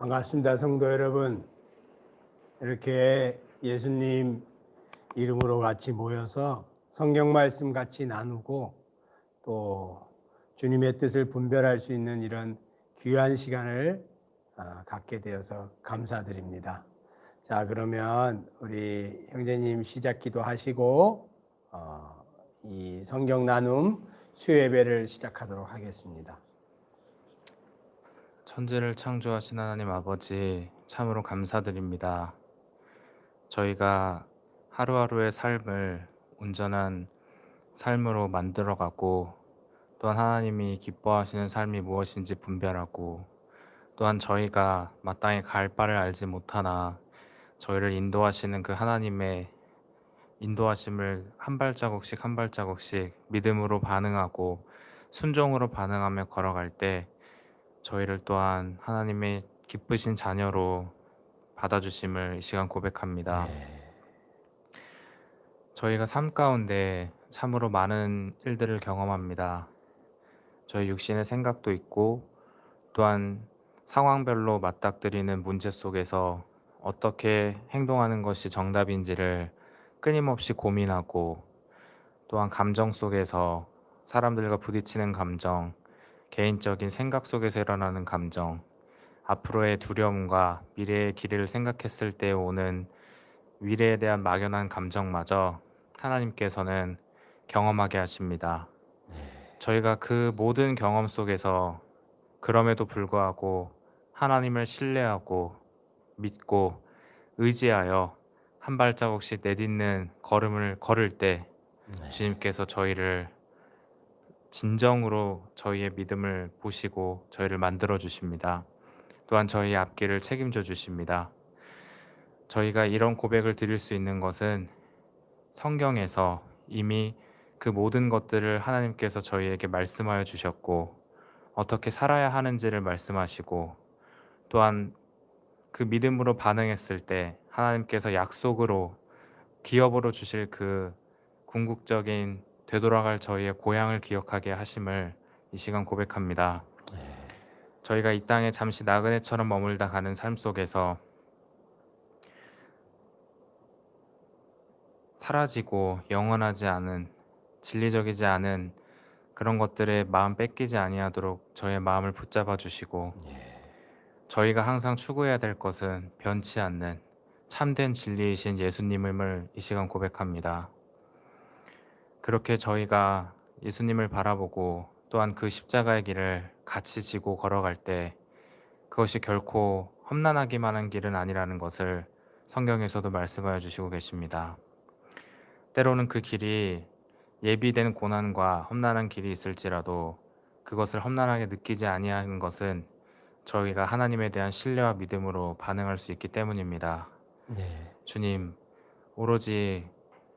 반갑습니다. 성도 여러분. 이렇게 예수님 이름으로 같이 모여서 성경 말씀 같이 나누고 또 주님의 뜻을 분별할 수 있는 이런 귀한 시간을 갖게 되어서 감사드립니다. 자, 그러면 우리 형제님 시작 기도하시고 이 성경 나눔 수요예배를 시작하도록 하겠습니다. 천지를 창조하신 하나님 아버지, 참으로 감사드립니다. 저희가 하루하루의 삶을 온전한 삶으로 만들어가고, 또한 하나님이 기뻐하시는 삶이 무엇인지 분별하고, 또한 저희가 마땅히 갈 바를 알지 못하나 저희를 인도하시는 그 하나님의 인도하심을 한 발자국씩 한 발자국씩 믿음으로 반응하고 순종으로 반응하며 걸어갈 때 저희를 또한 하나님의 기쁘신 자녀로 받아주심을 이 시간 고백합니다. 저희가 삶 가운데 참으로 많은 일들을 경험합니다. 저희 육신의 생각도 있고, 또한 상황별로 맞닥뜨리는 문제 속에서 어떻게 행동하는 것이 정답인지를 끊임없이 고민하고, 또한 감정 속에서 사람들과 부딪히는 감정, 개인적인 생각 속에서 일어나는 감정, 앞으로의 두려움과 미래의 길을 생각했을 때 오는 미래에 대한 막연한 감정마저 하나님께서는 경험하게 하십니다. 저희가 그 모든 경험 속에서 그럼에도 불구하고 하나님을 신뢰하고 믿고 의지하여 한 발자국씩 내딛는 걸음을 걸을 때 주님께서 저희를 진정으로 저희의 믿음을 보시고 저희를 만들어 주십니다. 또한 저희의 앞길을 책임져 주십니다. 저희가 이런 고백을 드릴 수 있는 것은 성경에서 이미 그 모든 것들을 하나님께서 저희에게 말씀하여 주셨고, 어떻게 살아야 하는지를 말씀하시고, 또한 그 믿음으로 반응했을 때 하나님께서 약속으로 기업으로 주실 그 궁극적인 되돌아갈 저희의 고향을 기억하게 하심을 이 시간 고백합니다. 저희가 이 땅에 잠시 나그네처럼 머물다 가는 삶 속에서 사라지고 영원하지 않은, 진리적이지 않은 그런 것들에 마음 뺏기지 아니하도록 저희의 마음을 붙잡아 주시고, 저희가 항상 추구해야 될 것은 변치 않는 참된 진리이신 예수님을 이 시간 고백합니다. 그렇게 저희가 예수님을 바라보고 또한 그 십자가의 길을 같이 지고 걸어갈 때 그것이 결코 험난하기만 한 길은 아니라는 것을 성경에서도 말씀하여 주시고 계십니다. 때로는 그 길이 예비된 고난과 험난한 길이 있을지라도 그것을 험난하게 느끼지 아니하는 것은 저희가 하나님에 대한 신뢰와 믿음으로 반응할 수 있기 때문입니다. 주님, 오로지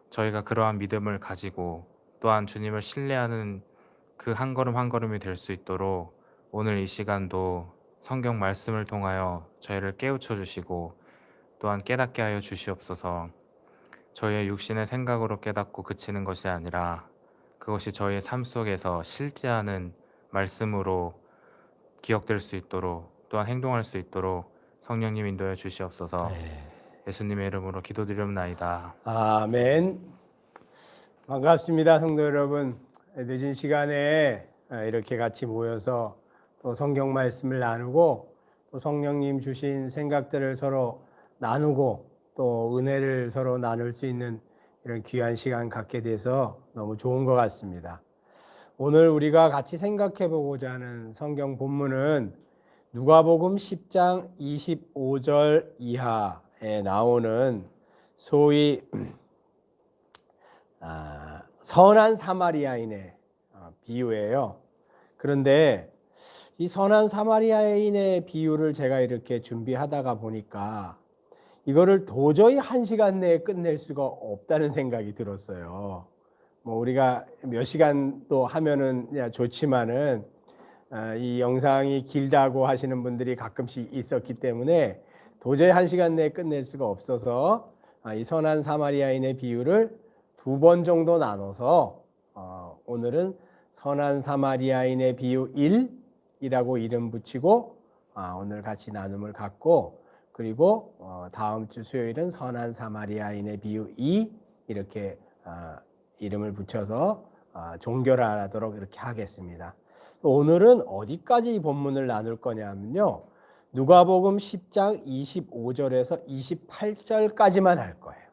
저희가 그러한 믿음을 가지고 또한 주님을 신뢰하는 그 한 걸음 한 걸음이 될 수 있도록 오늘 이 시간도 성경 말씀을 통하여 저희를 깨우쳐 주시고 또한 깨닫게 하여 주시옵소서. 저희의 육신의 생각으로 깨닫고 그치는 것이 아니라 그것이 저희의 삶 속에서 실제하는 말씀으로 기억될 수 있도록 또한 행동할 수 있도록 성령님 인도해 주시옵소서. 예수님의 이름으로 기도드리옵나이다. 아멘. 반갑습니다, 성도 여러분. 늦은 시간에 이렇게 같이 모여서 또 성경 말씀을 나누고 또 성령님 주신 생각들을 서로 나누고 또 은혜를 서로 나눌 수 있는 이런 귀한 시간 갖게 돼서 너무 좋은 것 같습니다. 오늘 우리가 같이 생각해 보고자 하는 성경 본문은 누가복음 10장 25절 이하에 나오는 소위 선한 사마리아인의 비유예요. 그런데 이 선한 사마리아인의 비유를 제가 이렇게 준비하다가 보니까 이거를 도저히 1시간 내에 끝낼 수가 없다는 생각이 들었어요. 뭐 우리가 몇 시간 또 하면은 좋지만은 이 영상이 길다고 하시는 분들이 가끔씩 있었기 때문에 도저히 1시간 내에 끝낼 수가 없어서 이 선한 사마리아인의 비유를 2번 정도 나눠서 오늘은 선한 사마리아인의 비유 1이라고 이름 붙이고 오늘 같이 나눔을 갖고 그리고 다음 주 수요일은 선한 사마리아인의 비유 2 이렇게 이름을 붙여서 종결하도록 이렇게 하겠습니다. 오늘은 어디까지 이 본문을 나눌 거냐면요. 누가복음 10장 25절에서 28절까지만 할 거예요.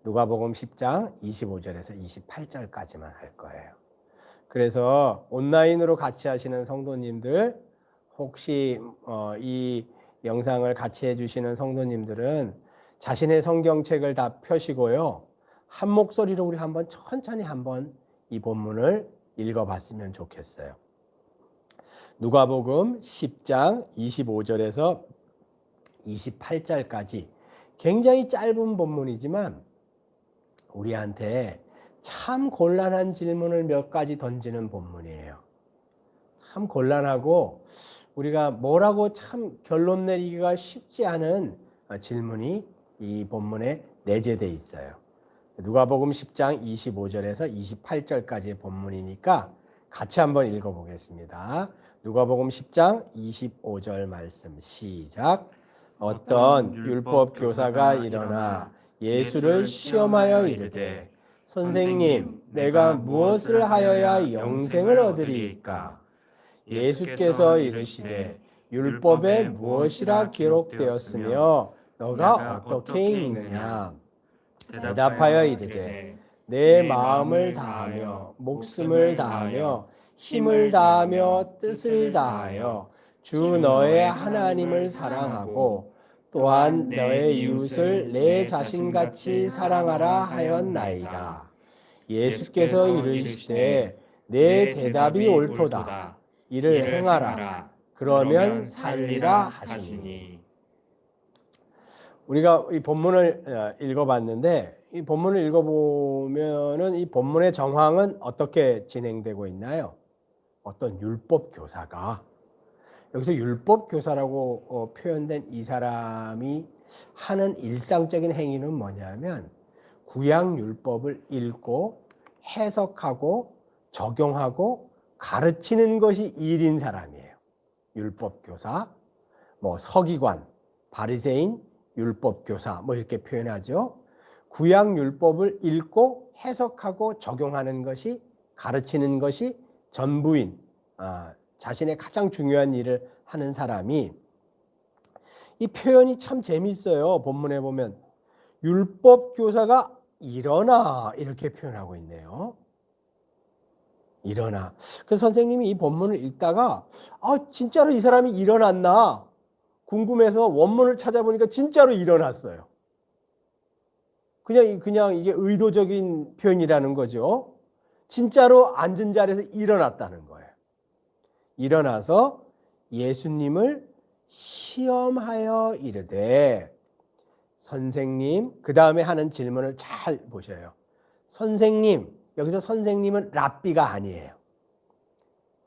누가복음 10장 25절에서 28절까지만 할 거예요. 그래서 온라인으로 같이 하시는 성도님들 혹시 이 영상을 같이 해주시는 성도님들은 자신의 성경책을 다 펴시고요. 한 목소리로 우리 한번 천천히 한번 이 본문을 읽어봤으면 좋겠어요. 누가복음 10장 25절에서 28절까지 굉장히 짧은 본문이지만 우리한테 참 곤란한 질문을 몇 가지 던지는 본문이에요. 참 곤란하고 우리가 뭐라고 참 결론 내리기가 쉽지 않은 질문이 이 본문에 내재되어 있어요. 누가복음 10장 25절에서 28절까지의 본문이니까 같이 한번 읽어보겠습니다. 누가복음 10장 25절 말씀 시작. 어떤 율법 교사가 일어나 예수를 시험하여 이르되 선생님, 내가 무엇을 하여야 영생을 얻으리이까? 예수께서 이르시되 율법에 무엇이라 기록되었으며 너가 어떻게 읽느냐? 대답하여 이르되 내 마음을 다하며 목숨을 다하며 힘을 다하며 뜻을 다하여 주 너의 하나님을 사랑하고 또한 너의 이웃을 내 자신같이 사랑하라 하였나이다. 예수께서 이르시되 내 대답이 옳도다. 이를 행하라. 그러면 살리라 하시니. 우리가 이 본문을 읽어봤는데 이 본문을 읽어보면은 이 본문의 정황은 어떻게 진행되고 있나요? 어떤 율법 교사가 여기서 율법 교사라고 표현된 이 사람이 하는 일상적인 행위는 뭐냐면 구약 율법을 읽고 해석하고 적용하고 가르치는 것이 일인 사람이에요. 율법 교사, 뭐 서기관, 바리새인, 율법 교사 뭐 이렇게 표현하죠. 구약 율법을 읽고 해석하고 적용하는 것이 가르치는 것이 전부인 자신의 가장 중요한 일을 하는 사람이 이 표현이 참 재미있어요. 본문에 보면 율법 교사가 일어나 이렇게 표현하고 있네요. 일어나. 그래서 선생님이 이 본문을 읽다가 진짜로 이 사람이 일어났나 궁금해서 원문을 찾아보니까 진짜로 일어났어요. 그냥 이게 의도적인 표현이라는 거죠. 진짜로 앉은 자리에서 일어났다는 거예요. 일어나서 예수님을 시험하여 이르되 선생님, 그 다음에 하는 질문을 잘 보셔요. 선생님, 여기서 선생님은 랍비가 아니에요.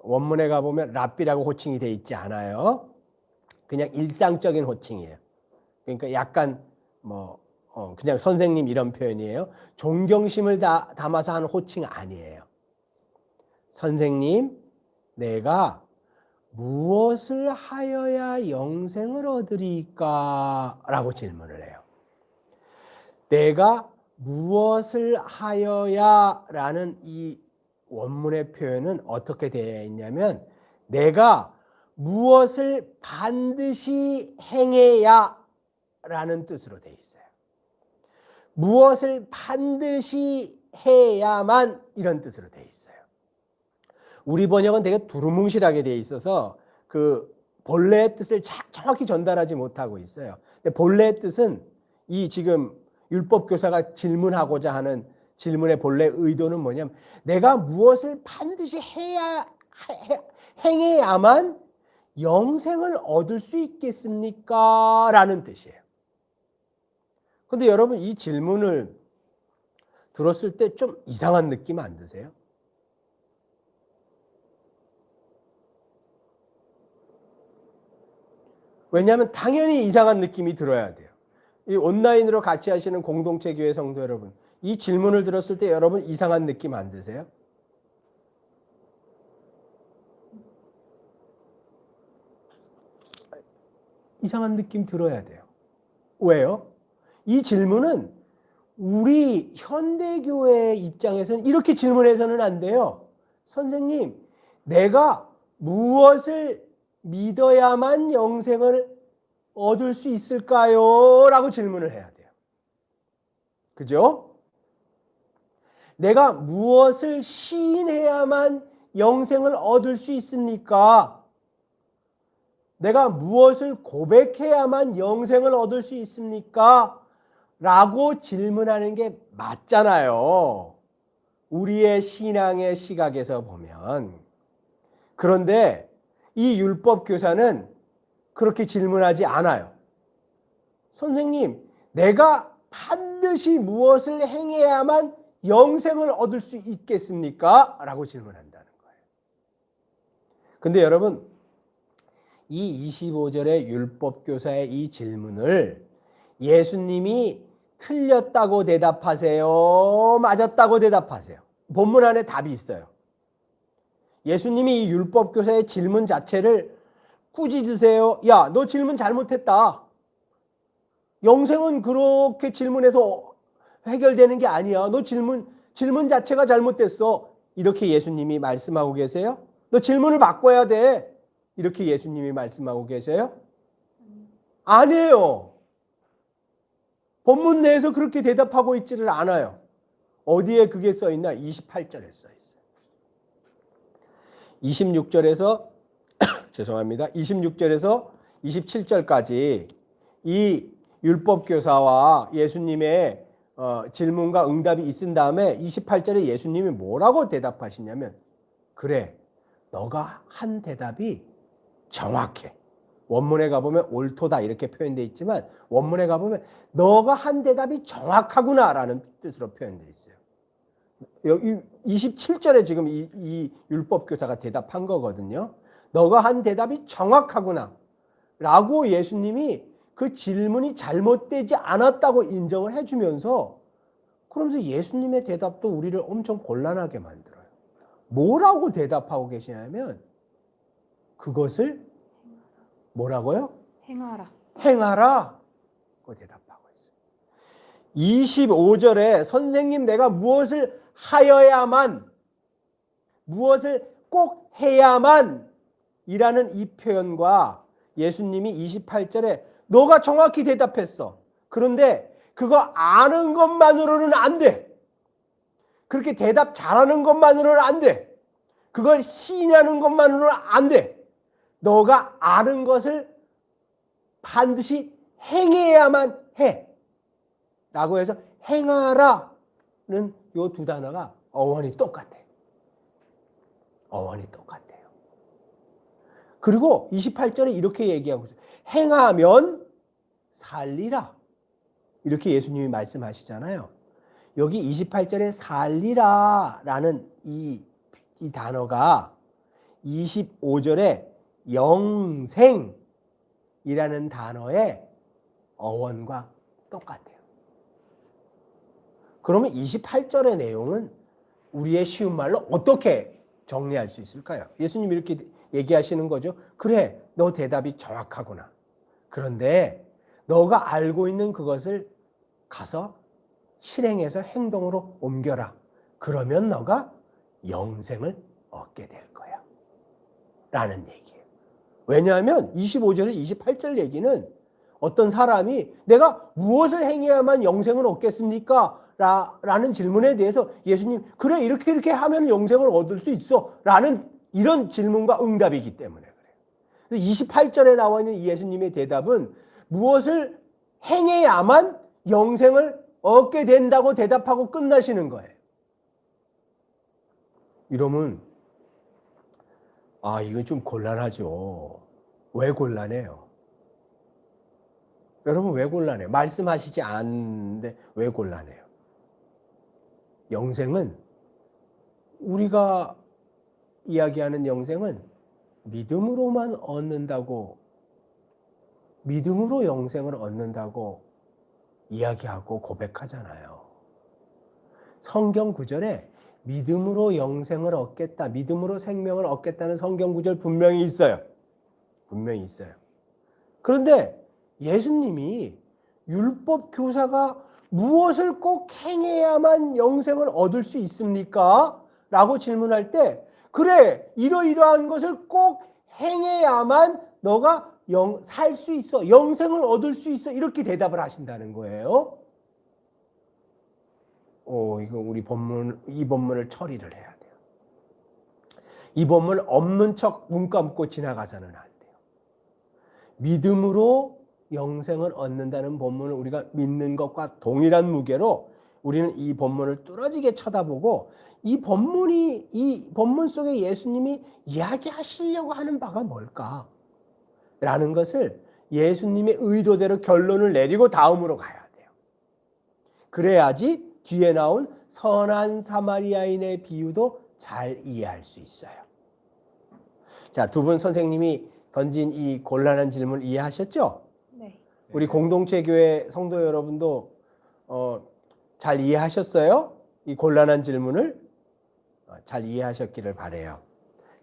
원문에 가보면 랍비라고 호칭이 돼 있지 않아요. 그냥 일상적인 호칭이에요. 그러니까 약간 그냥 선생님 이런 표현이에요. 존경심을 담아서 하는 호칭 아니에요. 선생님, 내가 무엇을 하여야 영생을 얻으리까? 라고 질문을 해요. 내가 무엇을 하여야 라는 이 원문의 표현은 어떻게 되어 있냐면 내가 무엇을 반드시 행해야 라는 뜻으로 되어 있어요. 무엇을 반드시 해야만 이런 뜻으로 되어 있어요. 우리 번역은 되게 두루뭉실하게 되어 있어서 그 본래의 뜻을 정확히 전달하지 못하고 있어요. 근데 본래의 뜻은 이 지금 율법 교사가 질문하고자 하는 질문의 본래 의도는 뭐냐면 내가 무엇을 반드시 행해야만 영생을 얻을 수 있겠습니까? 라는 뜻이에요. 근데 여러분 이 질문을 들었을 때 좀 이상한 느낌 안 드세요? 왜냐하면 당연히 이상한 느낌이 들어야 돼요. 이 온라인으로 같이 하시는 공동체 교회 성도 여러분, 이 질문을 들었을 때 여러분 이상한 느낌 안 드세요? 이상한 느낌 들어야 돼요. 왜요? 이 질문은 우리 현대교회 입장에서는 이렇게 질문해서는 안 돼요. 선생님, 내가 무엇을 믿어야만 영생을 얻을 수 있을까요? 라고 질문을 해야 돼요. 그죠? 내가 무엇을 시인해야만 영생을 얻을 수 있습니까? 내가 무엇을 고백해야만 영생을 얻을 수 있습니까? 라고 질문하는 게 맞잖아요. 우리의 신앙의 시각에서 보면. 그런데 이 율법교사는 그렇게 질문하지 않아요. 선생님, 내가 반드시 무엇을 행해야만 영생을 얻을 수 있겠습니까? 라고 질문한다는 거예요. 근데 여러분, 이 25절의 율법교사의 이 질문을 예수님이 틀렸다고 대답하세요? 맞았다고 대답하세요? 본문 안에 답이 있어요. 예수님이 이 율법교사의 질문 자체를 꾸짖으세요. 야, 너 질문 잘못했다. 영생은 그렇게 질문해서 해결되는 게 아니야. 너 질문 자체가 잘못됐어. 이렇게 예수님이 말씀하고 계세요? 너 질문을 바꿔야 돼. 이렇게 예수님이 말씀하고 계세요? 아니에요. 본문 내에서 그렇게 대답하고 있지를 않아요. 어디에 그게 써 있나? 28절에 써 있어요. 26절에서 죄송합니다. 26절에서 27절까지 이 율법교사와 예수님의 질문과 응답이 있은 다음에 28절에 예수님이 뭐라고 대답하시냐면 그래, 너가 한 대답이 정확해. 원문에 가보면 옳도다 이렇게 표현되어 있지만 원문에 가보면 너가 한 대답이 정확하구나 라는 뜻으로 표현되어 있어요. 여기 27절에 지금 이 율법교사가 대답한 거거든요. 너가 한 대답이 정확하구나 라고 예수님이 그 질문이 잘못되지 않았다고 인정을 해주면서 그러면서 예수님의 대답도 우리를 엄청 곤란하게 만들어요. 뭐라고 대답하고 계시냐면 그것을 뭐라고요? 행하라. 행하라. 고 대답하고 있어요. 25절에 선생님 내가 무엇을 하여야만 무엇을 꼭 해야만 이라는 이 표현과 예수님이 28절에 너가 정확히 대답했어. 그런데 그거 아는 것만으로는 안 돼. 그렇게 대답 잘하는 것만으로는 안 돼. 그걸 시인하는 것만으로는 안 돼. 너가 아는 것을 반드시 행해야만 해. 라고 해서 행하라는 이 두 단어가 어원이 똑같아요. 어원이 똑같아요. 그리고 28절에 이렇게 얘기하고 있어요. 행하면 살리라. 이렇게 예수님이 말씀하시잖아요. 여기 28절에 살리라라는 이 단어가 25절에 영생이라는 단어의 어원과 똑같아요. 그러면 28절의 내용은 우리의 쉬운 말로 어떻게 정리할 수 있을까요? 예수님이 이렇게 얘기하시는 거죠. 그래, 너 대답이 정확하구나. 그런데 너가 알고 있는 그것을 가서 실행해서 행동으로 옮겨라. 그러면 너가 영생을 얻게 될 거야. 라는 얘기예요. 왜냐하면 25절에서 28절 얘기는 어떤 사람이 내가 무엇을 행해야만 영생을 얻겠습니까? 라는 질문에 대해서 예수님 그래 이렇게 하면 영생을 얻을 수 있어 라는 이런 질문과 응답이기 때문에 그래요. 28절에 나와 있는 예수님의 대답은 무엇을 행해야만 영생을 얻게 된다고 대답하고 끝나시는 거예요. 이러면 이건 좀 곤란하죠. 왜 곤란해요? 여러분 왜 곤란해요? 말씀하시지 않는데 왜 곤란해요? 영생은 우리가 이야기하는 영생은 믿음으로만 얻는다고 믿음으로 영생을 얻는다고 이야기하고 고백하잖아요. 성경 구절에 믿음으로 영생을 얻겠다, 믿음으로 생명을 얻겠다는 성경 구절 분명히 있어요. 분명히 있어요. 그런데 예수님이 율법 교사가 무엇을 꼭 행해야만 영생을 얻을 수 있습니까? 라고 질문할 때 그래, 이러이러한 것을 꼭 행해야만 너가 살 수 있어, 영생을 얻을 수 있어, 이렇게 대답을 하신다는 거예요. 이거 우리 이 본문을 처리를 해야 돼요. 이 본문을 없는 척 눈 감고 지나가서는 안 돼요. 믿음으로 영생을 얻는다는 본문을 우리가 믿는 것과 동일한 무게로 우리는 이 본문을 뚫어지게 쳐다보고 이 본문 속에 예수님이 이야기하시려고 하는 바가 뭘까? 라는 것을 예수님의 의도대로 결론을 내리고 다음으로 가야 돼요. 그래야지 뒤에 나온 선한 사마리아인의 비유도 잘 이해할 수 있어요. 자, 두 분 선생님이 던진 이 곤란한 질문 이해하셨죠? 네. 우리 공동체 교회 성도 여러분도 잘 이해하셨어요? 이 곤란한 질문을 잘 이해하셨기를 바라요.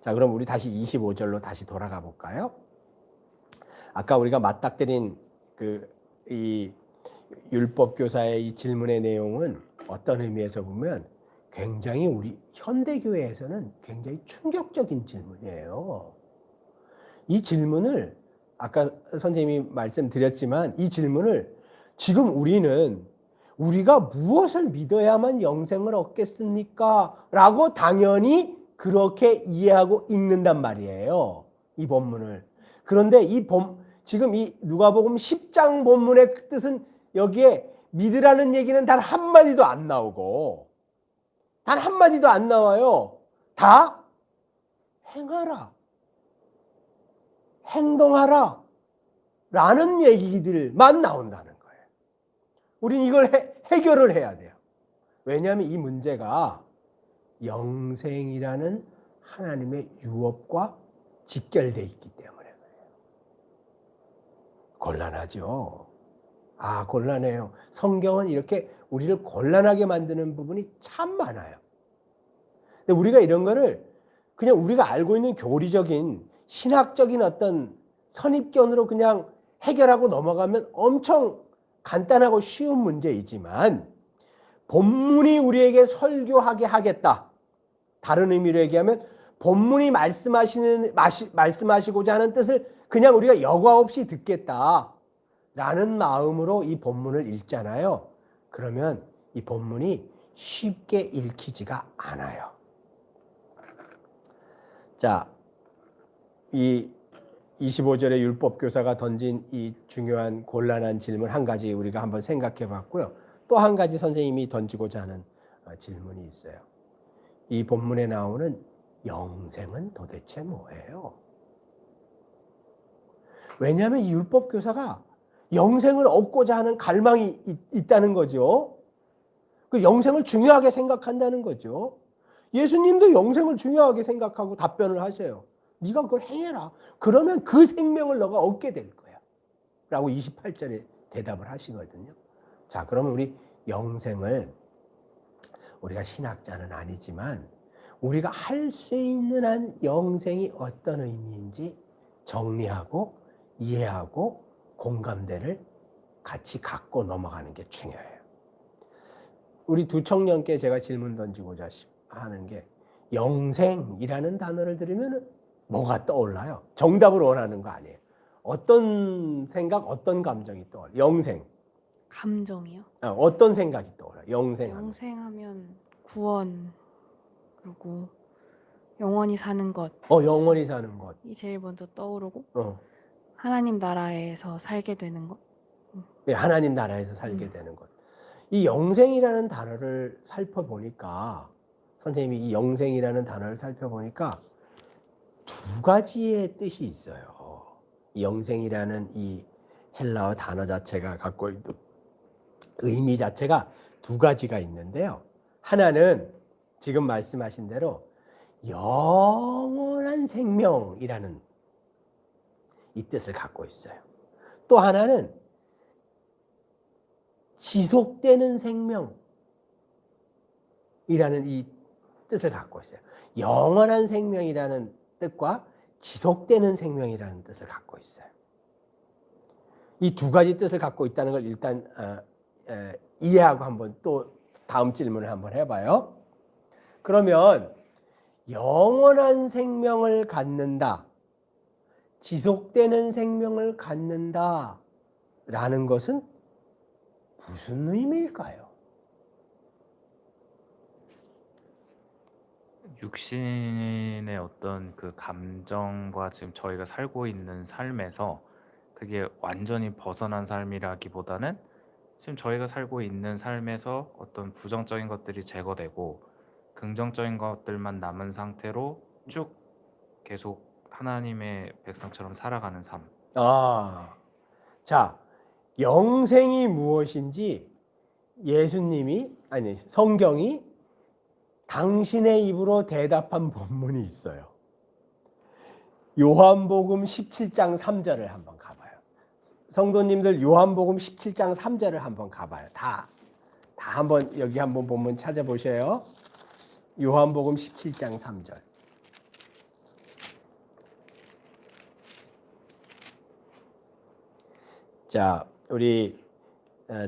자, 그럼 우리 다시 25절로 다시 돌아가 볼까요? 아까 우리가 맞닥뜨린 이 율법 교사의 이 질문의 내용은 어떤 의미에서 보면 굉장히 우리 현대 교회에서는 굉장히 충격적인 질문이에요. 이 질문을 아까 선생님이 말씀드렸지만 이 질문을 지금 우리가 무엇을 믿어야만 영생을 얻겠습니까? 라고 당연히 그렇게 이해하고 읽는단 말이에요. 이 본문을. 그런데 지금 이 누가복음 10장 본문의 뜻은 여기에 믿으라는 얘기는 단 한마디도 안 나오고 단 한마디도 안 나와요. 다 행하라. 행동하라. 라는 얘기들만 나온다는 거예요. 우리는 이걸 해결을 해야 돼요. 왜냐하면 이 문제가 영생이라는 하나님의 유업과 직결되어 있기 때문에 그래요. 곤란하죠. 곤란해요. 성경은 이렇게 우리를 곤란하게 만드는 부분이 참 많아요. 근데 우리가 이런 거를 그냥 우리가 알고 있는 교리적인 신학적인 어떤 선입견으로 그냥 해결하고 넘어가면 엄청 간단하고 쉬운 문제이지만 본문이 우리에게 설교하게 하겠다. 다른 의미로 얘기하면 본문이 말씀하시고자 하는 뜻을 그냥 우리가 여과 없이 듣겠다. 라는 마음으로 이 본문을 읽잖아요. 그러면 이 본문이 쉽게 읽히지가 않아요. 자, 이 25절의 율법교사가 던진 이 중요한 곤란한 질문 한 가지 우리가 한번 생각해 봤고요. 또 한 가지 선생님이 던지고자 하는 질문이 있어요. 이 본문에 나오는 영생은 도대체 뭐예요? 왜냐하면 이 율법교사가 영생을 얻고자 하는 갈망이 있다는 거죠. 그 영생을 중요하게 생각한다는 거죠. 예수님도 영생을 중요하게 생각하고 답변을 하셔요. 네가 그걸 행해라. 그러면 그 생명을 너가 얻게 될 거야. 라고 28절에 대답을 하시거든요. 자, 그러면 우리 영생을 우리가 신학자는 아니지만 우리가 할 수 있는 한 영생이 어떤 의미인지 정리하고 이해하고 공감대를 같이 갖고 넘어가는 게 중요해요. 우리 두 청년께 제가 질문 던지고자 하는 게 영생이라는 단어를 들으면 뭐가 떠올라요? 정답을 원하는 거 아니에요. 어떤 생각, 어떤 감정이 떠올라요? 영생. 감정이요? 어떤 생각이 떠올라요? 영생하면. 영생하면 구원, 그리고 영원히 사는 것. 영원히 사는 것. 이 제일 먼저 떠오르고 어. 하나님 나라에서 살게 되는 것. 하나님 나라에서 살게 되는 것. 이 영생이라는 단어를 살펴보니까 선생님이 이 영생이라는 단어를 살펴보니까 두 가지의 뜻이 있어요. 이 영생이라는 이 헬라어 단어 자체가 갖고 있는 의미 자체가 두 가지가 있는데요. 하나는 지금 말씀하신 대로 영원한 생명이라는 이 뜻을 갖고 있어요. 또 하나는 지속되는 생명이라는 이 뜻을 갖고 있어요. 영원한 생명이라는 뜻과 지속되는 생명이라는 뜻을 갖고 있어요. 이 두 가지 뜻을 갖고 있다는 걸 일단 이해하고 한번 또 다음 질문을 한번 해봐요. 그러면 영원한 생명을 갖는다, 지속되는 생명을 갖는다 라는 것은 무슨 의미일까요? 육신의 어떤 그 감정과 지금 저희가 살고 있는 삶에서 그게 완전히 벗어난 삶이라기보다는 지금 저희가 살고 있는 삶에서 어떤 부정적인 것들이 제거되고 긍정적인 것들만 남은 상태로 쭉 계속 하나님의 백성처럼 살아가는 삶. 자, 영생이 무엇인지 성경이 당신의 입으로 대답한 본문이 있어요. 요한복음 17장 3절을 한번 가봐요. 성도님들 요한복음 17장 3절을 한번 가봐요. 다 한번 여기 한번 본문 찾아보세요. 요한복음 17장 3절. 자, 우리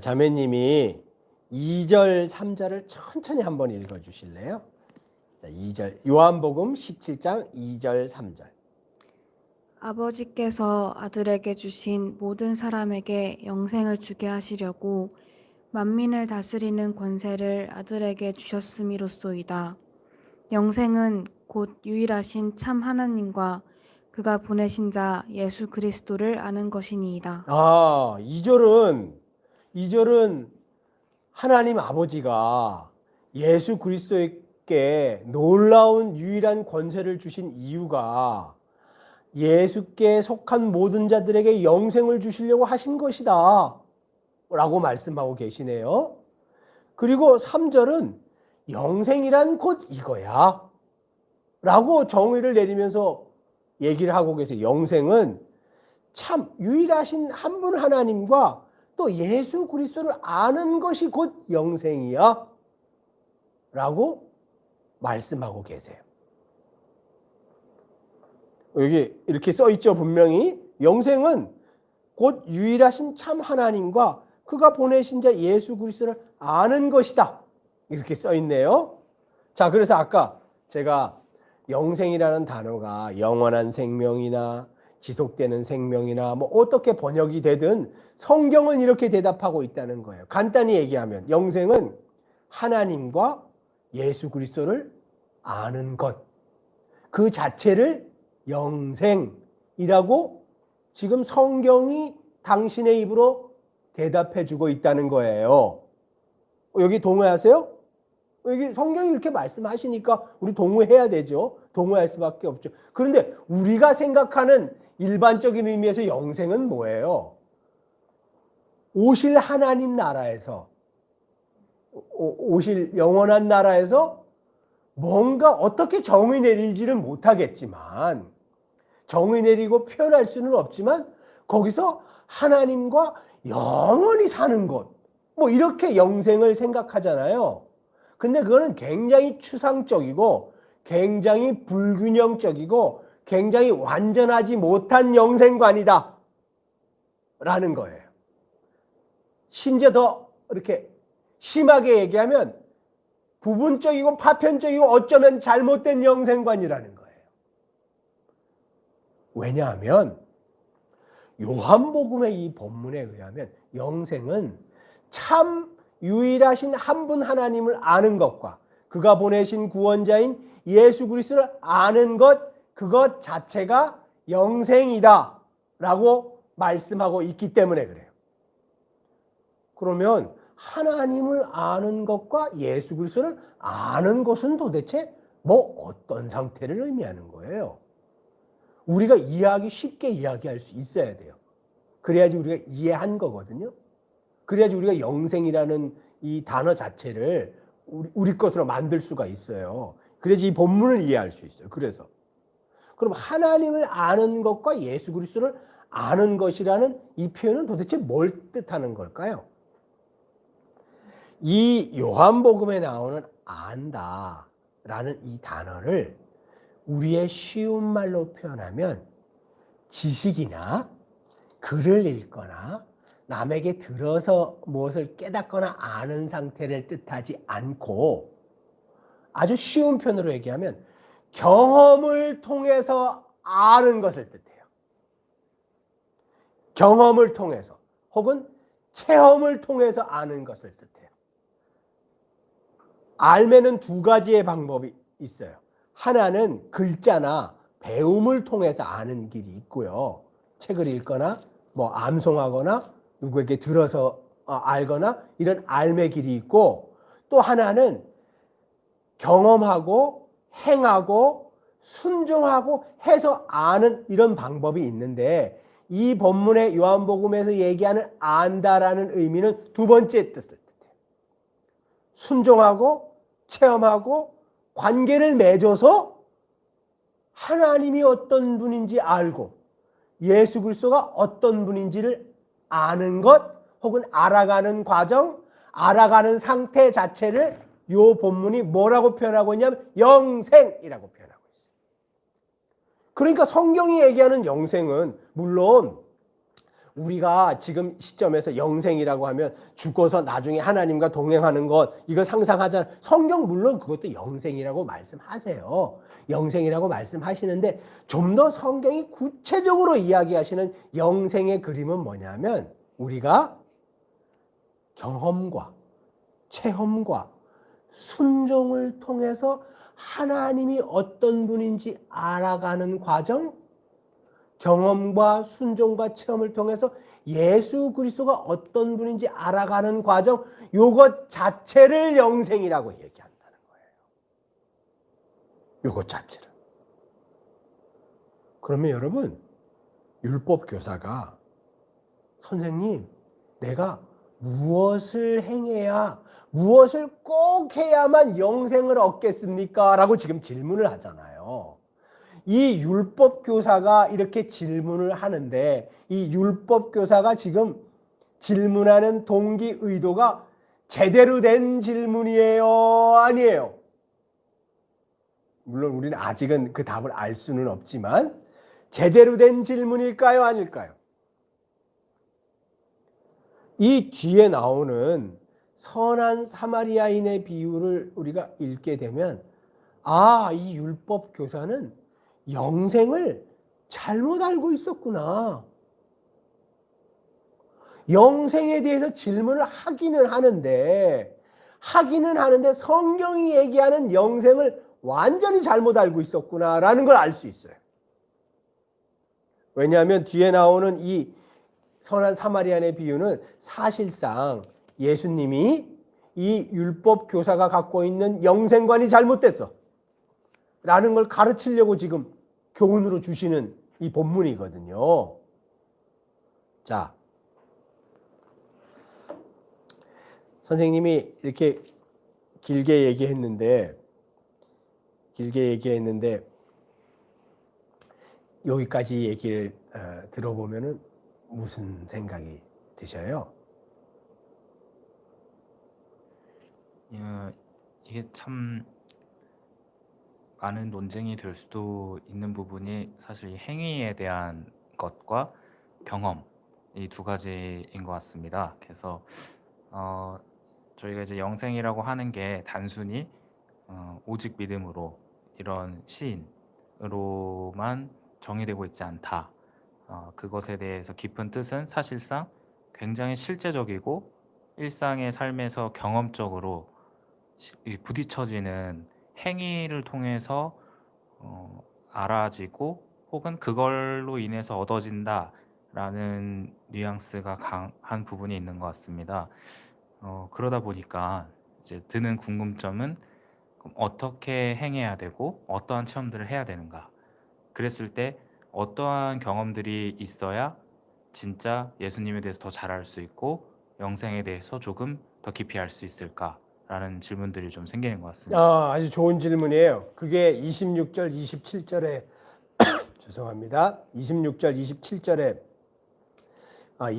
자매님이 2절, 3절을 천천히 한번 읽어 주실래요? 자, 2절. 요한복음 17장 2절, 3절. 아버지께서 아들에게 주신 모든 사람에게 영생을 주게 하시려고 만민을 다스리는 권세를 아들에게 주셨음이로소이다. 영생은 곧 유일하신 참 하나님과 그가 보내신 자 예수 그리스도를 아는 것이니이다. 2절은 하나님 아버지가 예수 그리스도에게 놀라운 유일한 권세를 주신 이유가 예수께 속한 모든 자들에게 영생을 주시려고 하신 것이다 라고 말씀하고 계시네요. 그리고 3절은 영생이란 곧 이거야 라고 정의를 내리면서 얘기를 하고 계세요. 영생은 참 유일하신 한 분 하나님과 또 예수 그리스도를 아는 것이 곧 영생이야 라고 말씀하고 계세요. 여기 이렇게 써 있죠. 분명히 영생은 곧 유일하신 참 하나님과 그가 보내신 자 예수 그리스도를 아는 것이다 이렇게 써 있네요. 자, 그래서 아까 제가 영생이라는 단어가 영원한 생명이나 지속되는 생명이나 뭐 어떻게 번역이 되든 성경은 이렇게 대답하고 있다는 거예요. 간단히 얘기하면 영생은 하나님과 예수 그리스도를 아는 것, 그 자체를 영생이라고 지금 성경이 당신의 입으로 대답해 주고 있다는 거예요. 여기 동의하세요? 여기 성경이 이렇게 말씀하시니까 우리 동의해야 되죠. 동의할 수밖에 없죠. 그런데 우리가 생각하는 일반적인 의미에서 영생은 뭐예요? 오실 하나님 나라에서, 오실 영원한 나라에서 뭔가 어떻게 정의 내릴지는 못하겠지만, 정의 내리고 표현할 수는 없지만 거기서 하나님과 영원히 사는 것, 뭐 이렇게 영생을 생각하잖아요. 근데 그거는 굉장히 추상적이고 굉장히 불균형적이고 굉장히 완전하지 못한 영생관이다 라는 거예요. 심지어 더 이렇게 심하게 얘기하면 부분적이고 파편적이고 어쩌면 잘못된 영생관이라는 거예요. 왜냐하면 요한복음의 이 본문에 의하면 영생은 참 유일하신 한 분 하나님을 아는 것과 그가 보내신 구원자인 예수 그리스도를 아는 것, 그것 자체가 영생이다 라고 말씀하고 있기 때문에 그래요. 그러면 하나님을 아는 것과 예수 그리스도를 아는 것은 도대체 뭐 어떤 상태를 의미하는 거예요? 우리가 쉽게 이야기할 수 있어야 돼요. 그래야지 우리가 이해한 거거든요. 그래야지 우리가 영생이라는 이 단어 자체를 우리 것으로 만들 수가 있어요. 그래야지 이 본문을 이해할 수 있어요. 그래서 그럼 하나님을 아는 것과 예수 그리스도를 아는 것이라는 이 표현은 도대체 뭘 뜻하는 걸까요? 이 요한복음에 나오는 안다라는 이 단어를 우리의 쉬운 말로 표현하면 지식이나 글을 읽거나 남에게 들어서 무엇을 깨닫거나 아는 상태를 뜻하지 않고 아주 쉬운 표현으로 얘기하면 경험을 통해서 아는 것을 뜻해요. 경험을 통해서 혹은 체험을 통해서 아는 것을 뜻해요. 알매는 두 가지의 방법이 있어요. 하나는 글자나 배움을 통해서 아는 길이 있고요. 책을 읽거나 뭐 암송하거나 누구에게 들어서 알거나 이런 알매 길이 있고, 또 하나는 경험하고 행하고 순종하고 해서 아는 이런 방법이 있는데, 이 본문의 요한복음에서 얘기하는 안다라는 의미는 두 번째 뜻을 뜻해요. 순종하고 체험하고 관계를 맺어서 하나님이 어떤 분인지 알고 예수 그리스도가 어떤 분인지를 아는 것, 혹은 알아가는 과정, 알아가는 상태 자체를 요 본문이 뭐라고 표현하고 있냐면 영생이라고 표현하고 있어요. 그러니까 성경이 얘기하는 영생은 물론 우리가 지금 시점에서 영생이라고 하면 죽어서 나중에 하나님과 동행하는 것, 이거 상상하잖아요. 성경 물론 그것도 영생이라고 말씀하세요. 영생이라고 말씀하시는데 좀 더 성경이 구체적으로 이야기하시는 영생의 그림은 뭐냐면 우리가 경험과 체험과 순종을 통해서 하나님이 어떤 분인지 알아가는 과정, 경험과 순종과 체험을 통해서 예수 그리스도가 어떤 분인지 알아가는 과정, 요것 자체를 영생이라고 얘기한다는 거예요. 요것 자체를. 그러면 여러분, 율법 교사가 선생님, 내가 무엇을 행해야, 무엇을 꼭 해야만 영생을 얻겠습니까? 라고 지금 질문을 하잖아요. 이 율법 교사가 이렇게 질문을 하는데, 이 율법 교사가 지금 질문하는 동기 의도가 제대로 된 질문이에요? 아니에요? 물론 우리는 아직은 그 답을 알 수는 없지만 제대로 된 질문일까요? 아닐까요? 이 뒤에 나오는 선한 사마리아인의 비유를 우리가 읽게 되면 이 율법 교사는 영생을 잘못 알고 있었구나. 영생에 대해서 질문을 하기는 하는데 성경이 얘기하는 영생을 완전히 잘못 알고 있었구나라는 걸 알 수 있어요. 왜냐하면 뒤에 나오는 이 선한 사마리아인의 비유는 사실상 예수님이 이 율법 교사가 갖고 있는 영생관이 잘못됐어 라는 걸 가르치려고 지금 교훈으로 주시는 이 본문이거든요. 자, 선생님이 이렇게 길게 얘기했는데 여기까지 얘기를 들어보면은 무슨 생각이 드셔요? 이게 참 많은 논쟁이 될 수도 있는 부분이 사실 이 행위에 대한 것과 경험, 이 두 가지인 것 같습니다. 그래서 저희가 이제 영생이라고 하는 게 단순히 오직 믿음으로 이런 시인으로만 정의되고 있지 않다. 그것에 대해서 깊은 뜻은 사실상 굉장히 실제적이고 일상의 삶에서 경험적으로 부딪혀지는 행위를 통해서 알아지고 혹은 그걸로 인해서 얻어진다라는 뉘앙스가 강한 부분이 있는 것 같습니다. 그러다 보니까 이제 드는 궁금점은 그럼 어떻게 행해야 되고 어떠한 체험들을 해야 되는가? 그랬을 때 어떠한 경험들이 있어야 진짜 예수님에 대해서 더 잘 알 수 있고 영생에 대해서 조금 더 깊이 알 수 있을까라는 질문들이 좀 생기는 것 같습니다. 아주 좋은 질문이에요. 그게 26절, 27절에 죄송합니다. 26절, 27절에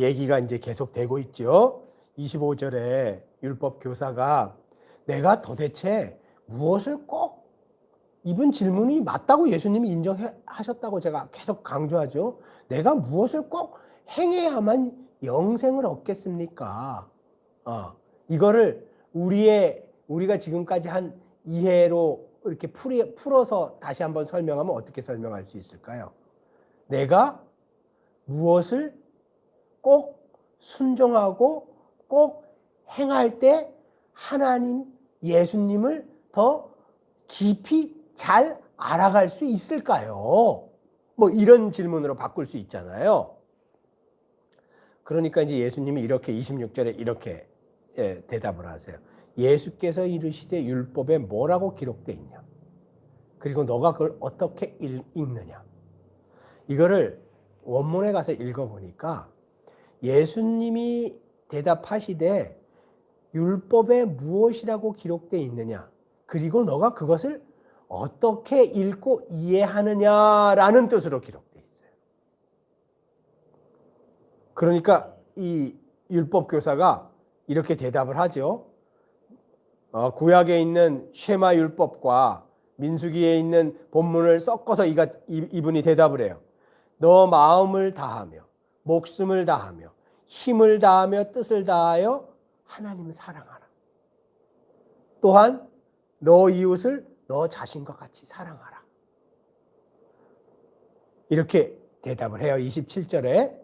얘기가 이제 계속되고 있죠. 25절에 율법 교사가 내가 도대체 무엇을 꼭, 이분 질문이 맞다고 예수님이 인정하셨다고 제가 계속 강조하죠. 내가 무엇을 꼭 행해야만 영생을 얻겠습니까? 이거를 우리가 지금까지 한 이해로 이렇게 풀어서 다시 한번 설명하면 어떻게 설명할 수 있을까요? 내가 무엇을 꼭 순종하고 꼭 행할 때 하나님, 예수님을 더 깊이 잘 알아갈 수 있을까요? 뭐 이런 질문으로 바꿀 수 있잖아요. 그러니까 이제 예수님이 이렇게 26절에 이렇게 대답을 하세요. 예수께서 이르시되 율법에 뭐라고 기록되어 있냐? 그리고 너가 그걸 어떻게 읽느냐? 이거를 원문에 가서 읽어보니까 예수님이 대답하시되 율법에 무엇이라고 기록되어 있느냐? 그리고 너가 그것을 어떻게 읽고 이해하느냐라는 뜻으로 기록되어 있어요. 그러니까 이 율법 교사가 이렇게 대답을 하죠. 구약에 있는 쉐마 율법과 민수기에 있는 본문을 섞어서 이분이 대답을 해요. 너 마음을 다하며 목숨을 다하며 힘을 다하며 뜻을 다하여 하나님을 사랑하라. 또한 너 이웃을 너 자신과 같이 사랑하라. 이렇게 대답을 해요. 27절에